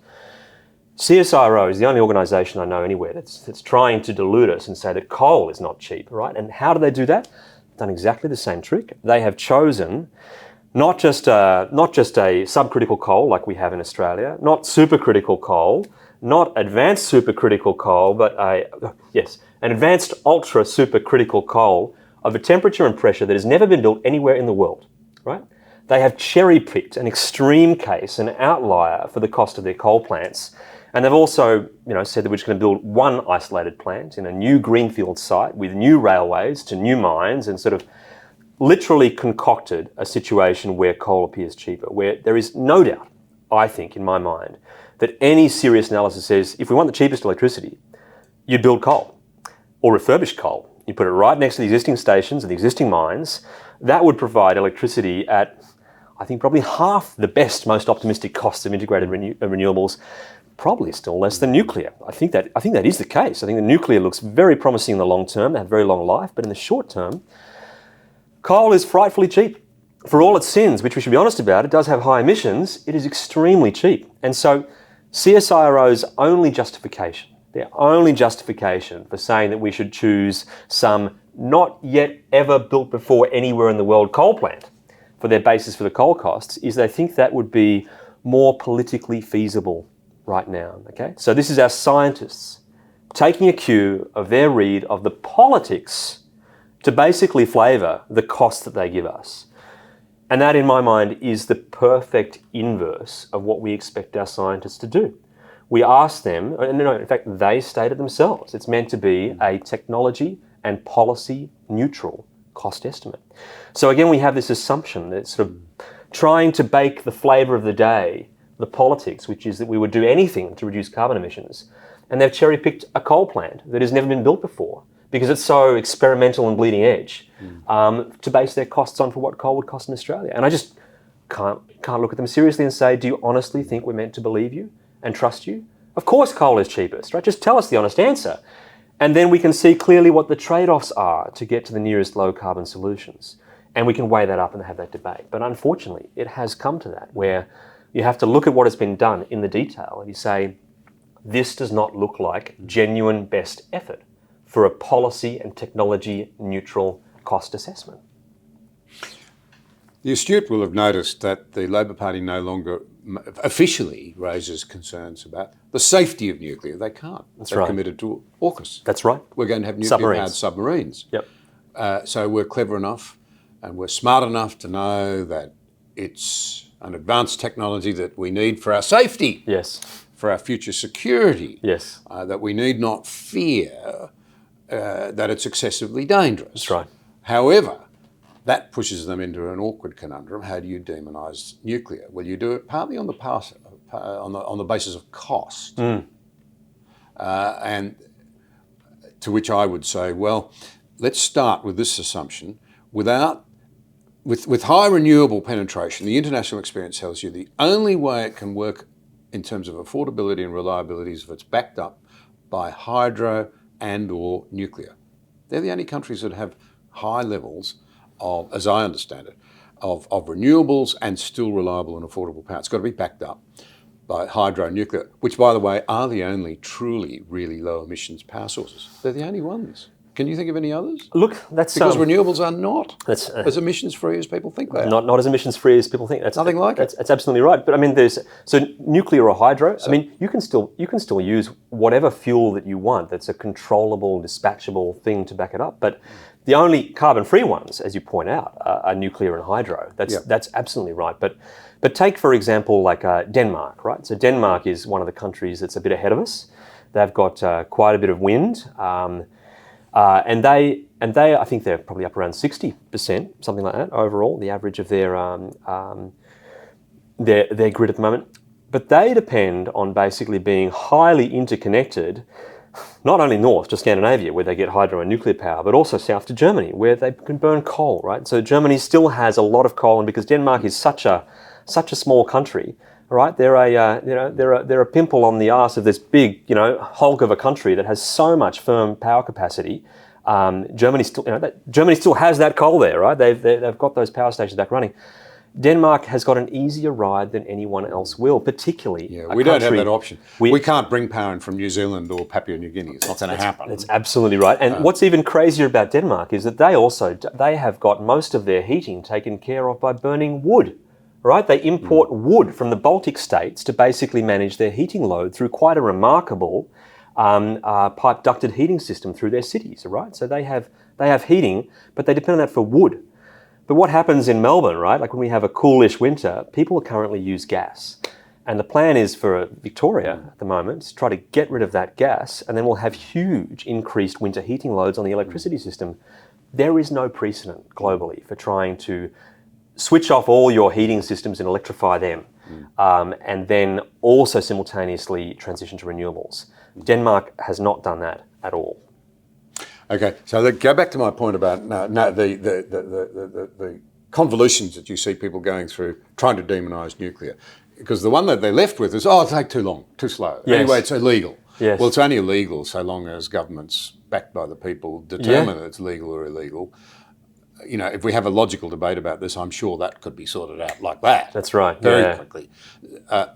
CSIRO is the only organisation I know anywhere that's trying to delude us and say that coal is not cheap, right? And how do they do that? They've done exactly the same trick. They have chosen not just a subcritical coal like we have in Australia, not supercritical coal, not advanced supercritical coal, but an advanced ultra supercritical coal of a temperature and pressure that has never been built anywhere in the world, right? They have cherry-picked an extreme case, an outlier for the cost of their coal plants, And they've also, said that we're just going to build one isolated plant in a new greenfield site with new railways to new mines, and sort of literally concocted a situation where coal appears cheaper, where there is no doubt, I think, in my mind, that any serious analysis says if we want the cheapest electricity, you'd build coal or refurbish coal. You put it right next to the existing stations and the existing mines. That would provide electricity at, I think, probably half the best, most optimistic costs of integrated renewables. Probably still less than nuclear. I think that is the case. I think the nuclear looks very promising in the long term. They have very long life, but in the short term, coal is frightfully cheap. For all its sins, which we should be honest about, it does have high emissions. It is extremely cheap, and so CSIRO's only justification, their only justification for saying that we should choose some not yet ever built before anywhere in the world coal plant for their basis for the coal costs, is they think that would be more politically feasible right now, okay? So this is our scientists taking a cue of their read of the politics to basically flavour the cost that they give us. And that, in my mind, is the perfect inverse of what we expect our scientists to do. We ask them, and in fact, they state it themselves, it's meant to be a technology and policy neutral cost estimate. So again, we have this assumption that sort of trying to bake the flavour of the day, the politics, which is that we would do anything to reduce carbon emissions. And they've cherry-picked a coal plant that has never been built before because it's so experimental and bleeding edge to base their costs on for what coal would cost in Australia. And I just can't look at them seriously and say, do you honestly think we're meant to believe you and trust you? Of course coal is cheapest, right? Just tell us the honest answer. And then we can see clearly what the trade-offs are to get to the nearest low-carbon solutions. And we can weigh that up and have that debate. But unfortunately, it has come to that, where you have to look at what has been done in the detail and you say, this does not look like genuine best effort for a policy and technology neutral cost assessment. The astute will have noticed that the Labor Party no longer officially raises concerns about the safety of nuclear. They can't. They're committed to AUKUS. That's right. We're going to have nuclear-powered submarines. Yep. So we're clever enough and we're smart enough to know that it's an advanced technology that we need for our safety. Yes. For our future security. Yes. That we need not fear that it's excessively dangerous. That's right. However, that pushes them into an awkward conundrum. How do you demonise nuclear? Well, you do it partly on the basis of cost, and to which I would say, well, let's start with this assumption. With high renewable penetration, the international experience tells you the only way it can work in terms of affordability and reliability is if it's backed up by hydro and or nuclear. They're the only countries that have high levels of, as I understand it, of renewables and still reliable and affordable power. It's got to be backed up by hydro and nuclear, which, by the way, are the only truly, really low emissions power sources. They're the only ones. Can you think of any others? Look, that's... Because renewables are not as emissions-free as people think they are. Not as emissions-free as people think. That's nothing like it. That's absolutely right. But I mean, so nuclear or hydro. So, I mean, you can still use whatever fuel that you want. That's a controllable, dispatchable thing to back it up. But the only carbon-free ones, as you point out, are nuclear and hydro. That's absolutely right. But take, for example, like Denmark, right? So Denmark is one of the countries that's a bit ahead of us. They've got quite a bit of wind. And they, I think they're probably up around 60%, something like that, overall, the average of their grid at the moment. But they depend on basically being highly interconnected, not only north to Scandinavia, where they get hydro and nuclear power, but also south to Germany, where they can burn coal, right? So Germany still has a lot of coal, and because Denmark is such a small country, right? They're a pimple on the arse of this big, hulk of a country that has so much firm power capacity. Germany still has that coal there, right? They've got those power stations back running. Denmark has got an easier ride than anyone else will, particularly. Yeah, we don't have that option. We can't bring power in from New Zealand or Papua New Guinea. It's not going to happen. That's absolutely right. And what's even crazier about Denmark is that they have got most of their heating taken care of by burning wood. Right? They import wood from the Baltic states to basically manage their heating load through quite a remarkable pipe ducted heating system through their cities, right? So they have heating, but they depend on that for wood. But what happens in Melbourne, right? Like when we have a coolish winter, people currently use gas. And the plan is for Victoria at the moment to try to get rid of that gas, and then we'll have huge increased winter heating loads on the electricity system. There is no precedent globally for trying to switch off all your heating systems and electrify them, and then also simultaneously transition to renewables. Denmark has not done that at all. Okay, so go back to my point about the convolutions that you see people going through trying to demonise nuclear. Because the one that they're left with is, it'll take too long, too slow. Yes. Anyway, it's illegal. Yes. Well, it's only illegal so long as governments backed by the people determine that it's legal or illegal. You know, if we have a logical debate about this, I'm sure that could be sorted out like that. That's right. Very quickly.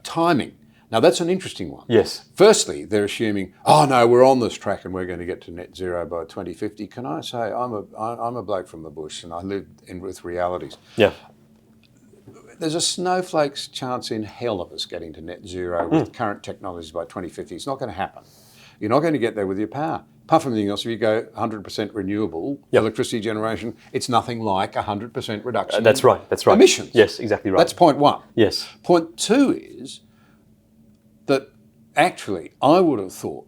Timing. Now, that's an interesting one. Yes. Firstly, they're assuming, no, we're on this track and we're going to get to net zero by 2050. Can I say, I'm a bloke from the bush and I live with realities. Yeah. There's a snowflake's chance in hell of us getting to net zero with current technologies by 2050. It's not going to happen. You're not going to get there with your power. Apart from anything else, if you go 100% renewable electricity generation, it's nothing like 100% reduction. That's right. Emissions. Yes, exactly right. That's point one. Yes. Point two is that actually I would have thought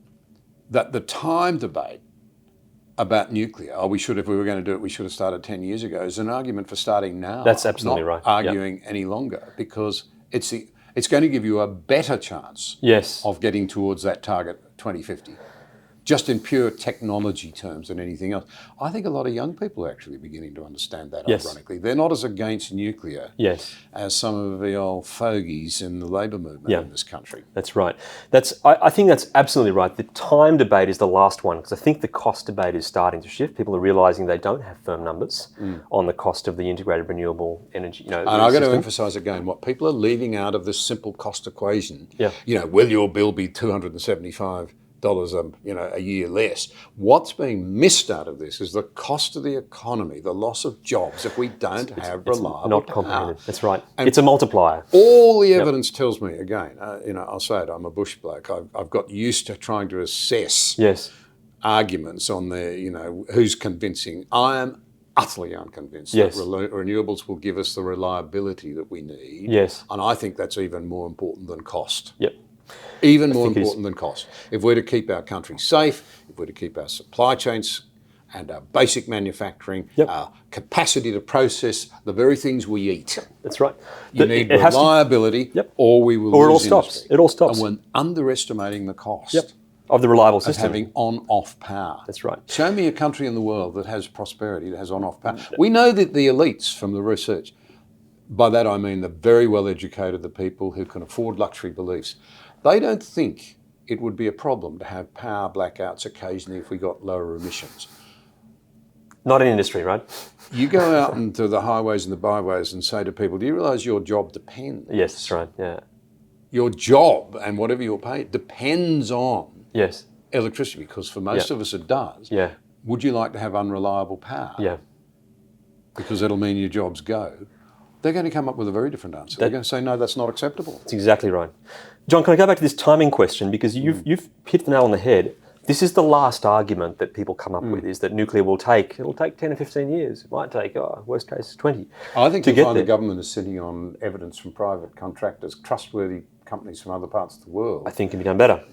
that the time debate about nuclear, if we were going to do it, we should have started 10 years ago, is an argument for starting now. That's absolutely not right. arguing any longer, because it's going to give you a better chance of getting towards that target 2050. Just in pure technology terms than anything else. I think a lot of young people are actually beginning to understand that, ironically. They're not as against nuclear as some of the old fogies in the labour movement in this country. That's right. I think that's absolutely right. The time debate is the last one, because I think the cost debate is starting to shift. People are realising they don't have firm numbers on the cost of the integrated renewable energy. And I've got to emphasise again, what people are leaving out of this simple cost equation, will your bill be $275 a year less? What's being missed out of this is the cost of the economy, the loss of jobs if we don't have reliable not comprehended. Power. That's right. And it's a multiplier. All the evidence tells me, again, I'll say it, I'm a bush bloke. I've got used to trying to assess arguments on who's convincing. I am utterly unconvinced that renewables will give us the reliability that we need. Yes. And I think that's even more important than cost. Yep. Even more important than cost. If we're to keep our country safe, if we're to keep our supply chains and our basic manufacturing, our capacity to process the very things we eat. That's right. You need reliability or we will lose industry. It all stops. And we're underestimating the cost of the reliable system. Of having on-off power. That's right. Show me a country in the world that has prosperity, that has on-off power. We know that the elites from the research, by that I mean the very well-educated, the people who can afford luxury beliefs, they don't think it would be a problem to have power blackouts occasionally if we got lower emissions. Not in industry, right? You go out into the highways and the byways and say to people, do you realise your job depends? Yes, that's right, Your job and whatever you're paid depends on Yes. electricity, because for most of us it does. Yeah. Would you like to have unreliable power? Yeah. Because it'll mean your jobs go. They're going to come up with a very different answer. They're going to say, no, that's not acceptable. That's exactly right. John, can I go back to this timing question? Because you've hit the nail on the head. This is the last argument that people come up with, is that nuclear it'll take 10 or 15 years. It might take, worst case, 20. I think the government is sitting on evidence from private contractors, trustworthy companies from other parts of the world. I think it can be done better.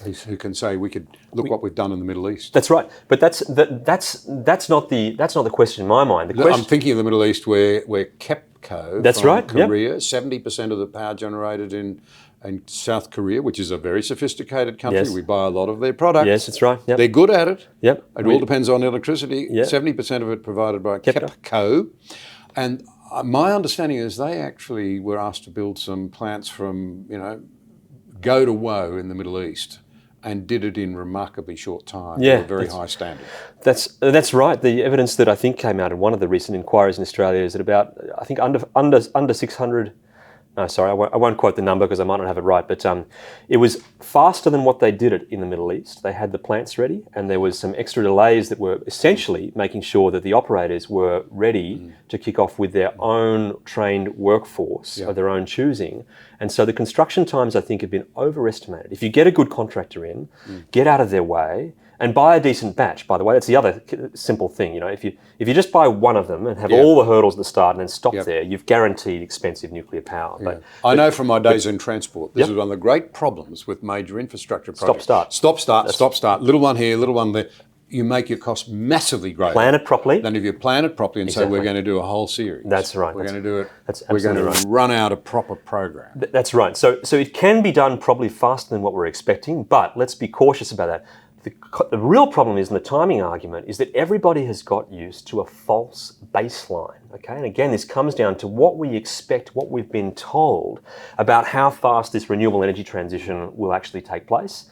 Who can say what we've done in the Middle East. That's right, but that's not the question in my mind. I'm thinking of the Middle East where KEPCO from Korea, 70% of the power generated in South Korea, which is a very sophisticated country. Yes. We buy a lot of their products. Yes, that's right. Yep. They're good at it. Yep. It all depends on electricity. 70% of it provided by KEPCO. And my understanding is they actually were asked to build some plants from, go to woe in the Middle East, and did it in remarkably short time at a very high standard. That's right. The evidence that I think came out in one of the recent inquiries in Australia is that about, I think, under 600. No, sorry, I won't quote the number because I might not have it right, but it was faster than what they did it in the Middle East. They had the plants ready, and there was some extra delays that were essentially making sure that the operators were ready to kick off with their own trained workforce of their own choosing. And so the construction times, I think, have been overestimated. If you get a good contractor in, get out of their way, And buy a decent batch, by the way. That's the other simple thing. You know, if you just buy one of them and have all the hurdles at the start and then stop there, you've guaranteed expensive nuclear power. But I know from my days in transport, this is one of the great problems with major infrastructure projects. Stop, start. Little one here, little one there. You make your costs massively greater. Plan it properly. Than if you plan it properly and say we're going to do a whole series. That's right. We're going to do it. We're going to run out a proper program. That's right. So it can be done probably faster than what we're expecting, but let's be cautious about that. The real problem is in the timing argument is that everybody has got used to a false baseline, okay? And again, this comes down to what we expect, what we've been told about how fast this renewable energy transition will actually take place.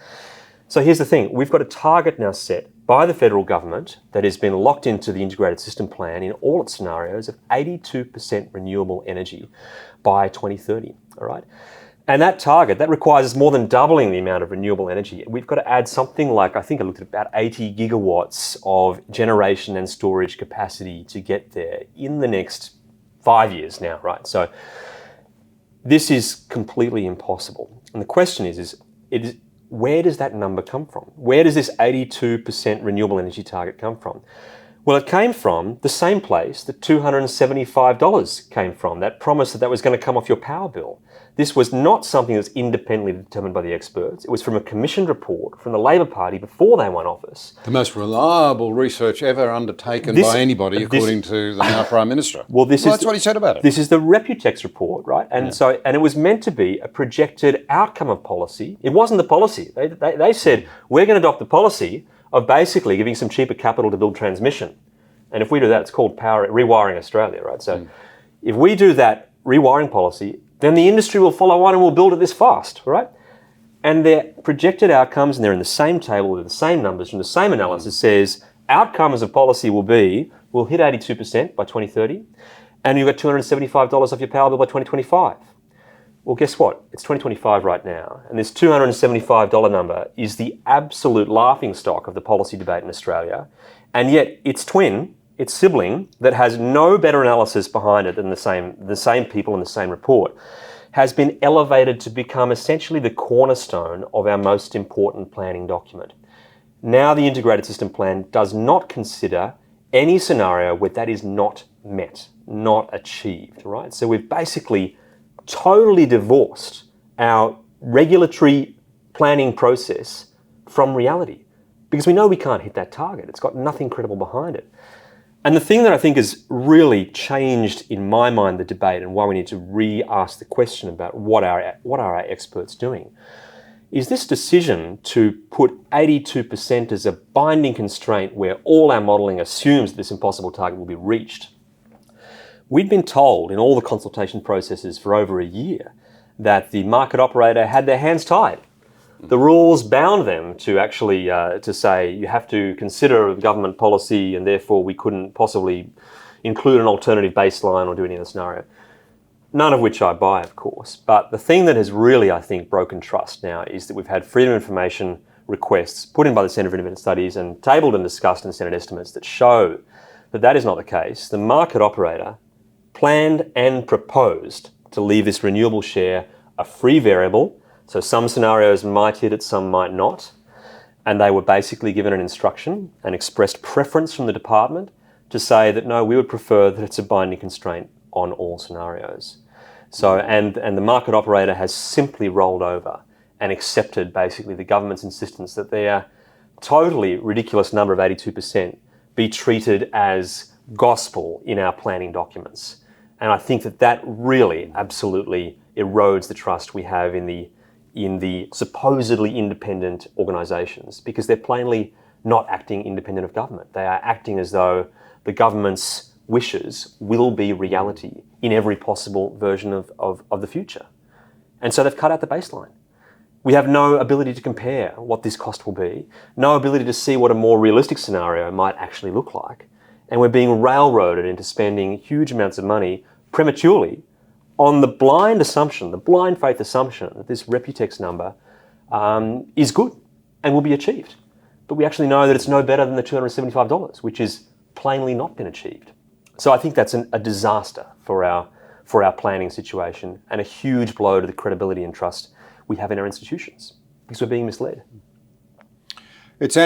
So here's the thing, we've got a target now set by the federal government that has been locked into the integrated system plan in all its scenarios of 82% renewable energy by 2030, all right? And that target, that requires us more than doubling the amount of renewable energy. We've got to add something like, I think I looked at about 80 gigawatts of generation and storage capacity to get there in the next 5 years now, right? So this is completely impossible. And the question is where does that number come from? Where does this 82% renewable energy target come from? Well, it came from the same place that $275 came from, that promise that was going to come off your power bill. This was not something that's independently determined by the experts. It was from a commissioned report from the Labor Party before they won office. The most reliable research ever undertaken by anybody, according to the now Prime Minister. Well, that's what he said about it. This is the Reputex report, right? And and it was meant to be a projected outcome of policy. It wasn't the policy. They said, we're going to adopt the policy of basically giving some cheaper capital to build transmission. And if we do that, it's called Rewiring Australia, right? So if we do that rewiring policy, then the industry will follow on and will build it this fast, right? And their projected outcomes, and they're in the same table with the same numbers from the same analysis, says outcomes of policy will be, we'll hit 82% by 2030, and you've got $275 off your power bill by 2025. Well, guess what? It's 2025 right now, and this $275 number is the absolute laughingstock of the policy debate in Australia, and yet its twin, its sibling, that has no better analysis behind it than the same people in the same report, has been elevated to become essentially the cornerstone of our most important planning document. Now the integrated system plan does not consider any scenario where that is not met, not achieved, right? So we've basically totally divorced our regulatory planning process from reality because we know we can't hit that target. It's got nothing credible behind it. And the thing that I think has really changed in my mind the debate and why we need to re-ask the question about what are our experts doing is this decision to put 82% as a binding constraint where all our modelling assumes this impossible target will be reached. We'd been told in all the consultation processes for over a year that the market operator had their hands tied. The rules bound them to actually to say you have to consider government policy and therefore we couldn't possibly include an alternative baseline or do any other scenario. None of which I buy, of course. But the thing that has really, I think, broken trust now is that we've had freedom of information requests put in by the Centre for Independent Studies and tabled and discussed in Senate estimates that show that that is not the case. The market operator planned and proposed to leave this renewable share a free variable. So some scenarios might hit it, some might not. And they were basically given an instruction and expressed preference from the department to say that no, we would prefer that it's a binding constraint on all scenarios. So, and the market operator has simply rolled over and accepted basically the government's insistence that their totally ridiculous number of 82% be treated as gospel in our planning documents. And I think that that really absolutely erodes the trust we have in the supposedly independent organisations because they're plainly not acting independent of government. They are acting as though the government's wishes will be reality in every possible version of the future. And so they've cut out the baseline. We have no ability to compare what this cost will be, no ability to see what a more realistic scenario might actually look like. And we're being railroaded into spending huge amounts of money prematurely on the blind assumption, the blind faith assumption that this Reputex number is good and will be achieved. But we actually know that it's no better than the $275, which is plainly not been achieved. So I think that's a disaster for our planning situation and a huge blow to the credibility and trust we have in our institutions because we're being misled. It's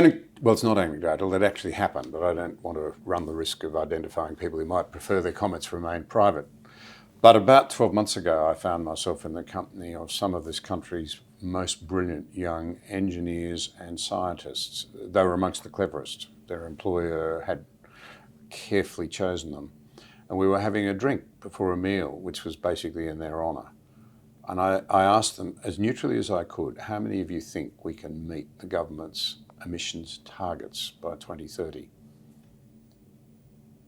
Well, it's not anecdotal. It actually happened, but I don't want to run the risk of identifying people who might prefer their comments remain private. But about 12 months ago, I found myself in the company of some of this country's most brilliant young engineers and scientists. They were amongst the cleverest. Their employer had carefully chosen them. And we were having a drink before a meal, which was basically in their honour. And I asked them, as neutrally as I could, how many of you think we can meet the government's emissions targets by 2030?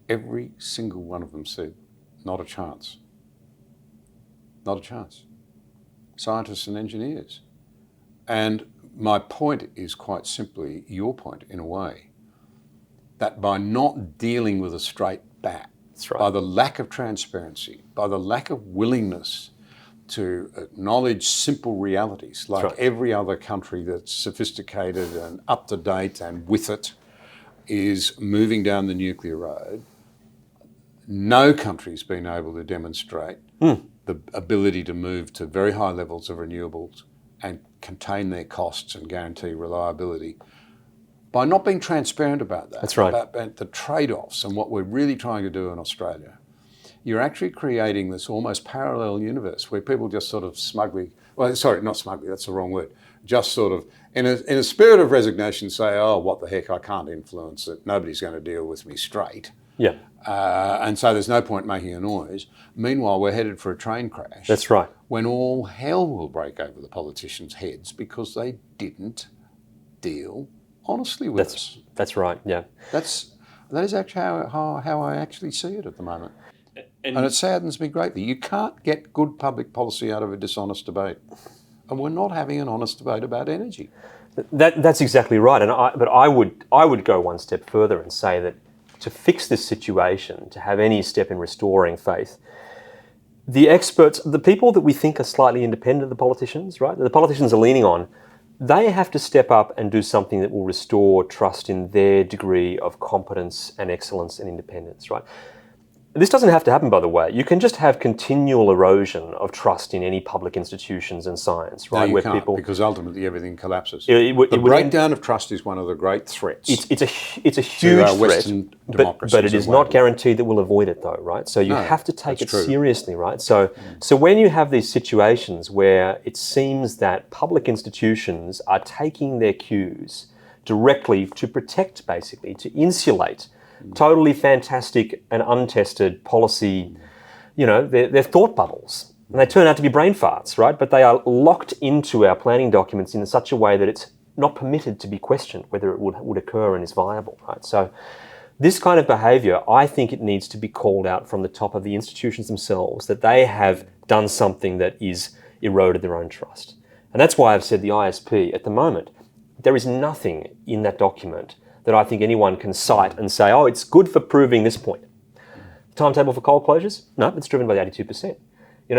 Every single one of them said, not a chance. Not a chance. Scientists and engineers. And my point is quite simply your point in a way, that by not dealing with a straight bat, That's right. by the lack of transparency, by the lack of willingness to acknowledge simple realities, like That's right. every other country that's sophisticated and up to date and with it is moving down the nuclear road, no country's been able to demonstrate the ability to move to very high levels of renewables and contain their costs and guarantee reliability by not being transparent about that. That's right. About the trade-offs and what we're really trying to do in Australia. You're actually creating this almost parallel universe where people just sort of smugly, well, sorry, not smugly, that's the wrong word, just sort of, in a spirit of resignation, say, oh, what the heck, I can't influence it, nobody's going to deal with me straight. Yeah. And so there's no point making a noise. Meanwhile, we're headed for a train crash. That's right. When all hell will break over the politicians' heads because they didn't deal honestly with us. That's right, yeah. That is actually how I actually see it at the moment. And it saddens me greatly. You can't get good public policy out of a dishonest debate. And we're not having an honest debate about energy. That's exactly right. But I would go one step further and say that to fix this situation, to have any step in restoring faith, the experts, the people that we think are slightly independent of the politicians, right, that the politicians are leaning on, they have to step up and do something that will restore trust in their degree of competence and excellence and independence, right? This doesn't have to happen, by the way. You can just have continual erosion of trust in any public institutions and science, right? No, you where can't, people, because ultimately everything collapses. it The breakdown of trust is one of the great threats. It's a huge threat, Western democracies but it is as well. not guaranteed that we'll avoid it, though, right? So you No, have to take it that's true. seriously, right? So when you have these situations where it seems that public institutions are taking their cues directly to protect, basically, to insulate totally fantastic and untested policy, they're thought bubbles. And they turn out to be brain farts, right? But they are locked into our planning documents in such a way that it's not permitted to be questioned whether it would occur and is viable, right? So this kind of behaviour, I think it needs to be called out from the top of the institutions themselves, that they have done something that is eroded their own trust. And that's why I've said the ISP, at the moment, there is nothing in that document that I think anyone can cite and say, oh, it's good for proving this point. Timetable for coal closures? No, it's driven by the 82%.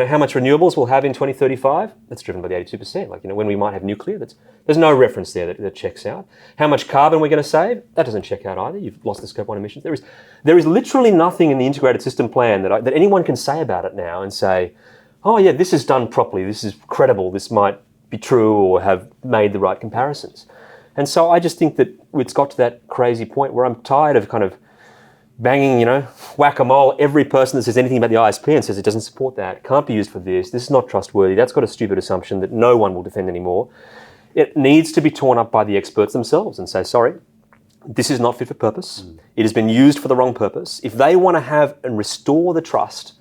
How much renewables we'll have in 2035? That's driven by the 82%. When we might have nuclear, there's no reference there that checks out. How much carbon we're going to save? That doesn't check out either. You've lost the scope 1 emissions. There is literally nothing in the integrated system plan that anyone can say about it now and say, oh yeah, this is done properly, this is credible, this might be true or have made the right comparisons. And so I just think that it's got to that crazy point where I'm tired of kind of banging, whack-a-mole every person that says anything about the ISP and says it doesn't support that, it can't be used for this is not trustworthy, that's got a stupid assumption that no one will defend anymore. It needs to be torn up by the experts themselves and say, sorry, this is not fit for purpose. It has been used for the wrong purpose. If they want to have and restore the trust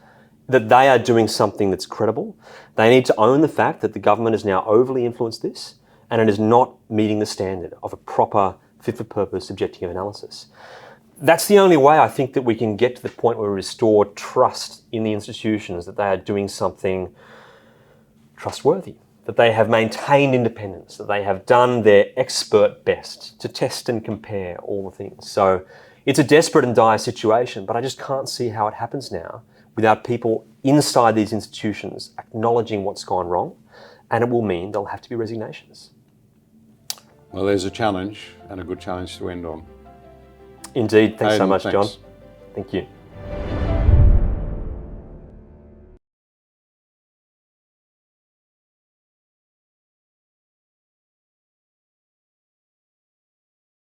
that they are doing something that's credible, they need to own the fact that the government has now overly influenced this and it is not meeting the standard of a proper fit-for-purpose objective analysis. That's the only way I think that we can get to the point where we restore trust in the institutions, that they are doing something trustworthy, that they have maintained independence, that they have done their expert best to test and compare all the things. So it's a desperate and dire situation, but I just can't see how it happens now without people inside these institutions acknowledging what's gone wrong, and it will mean there'll have to be resignations. Well, there's a challenge, and a good challenge to end on. Indeed. Thanks so Aidan, much, thanks. John. Thank you.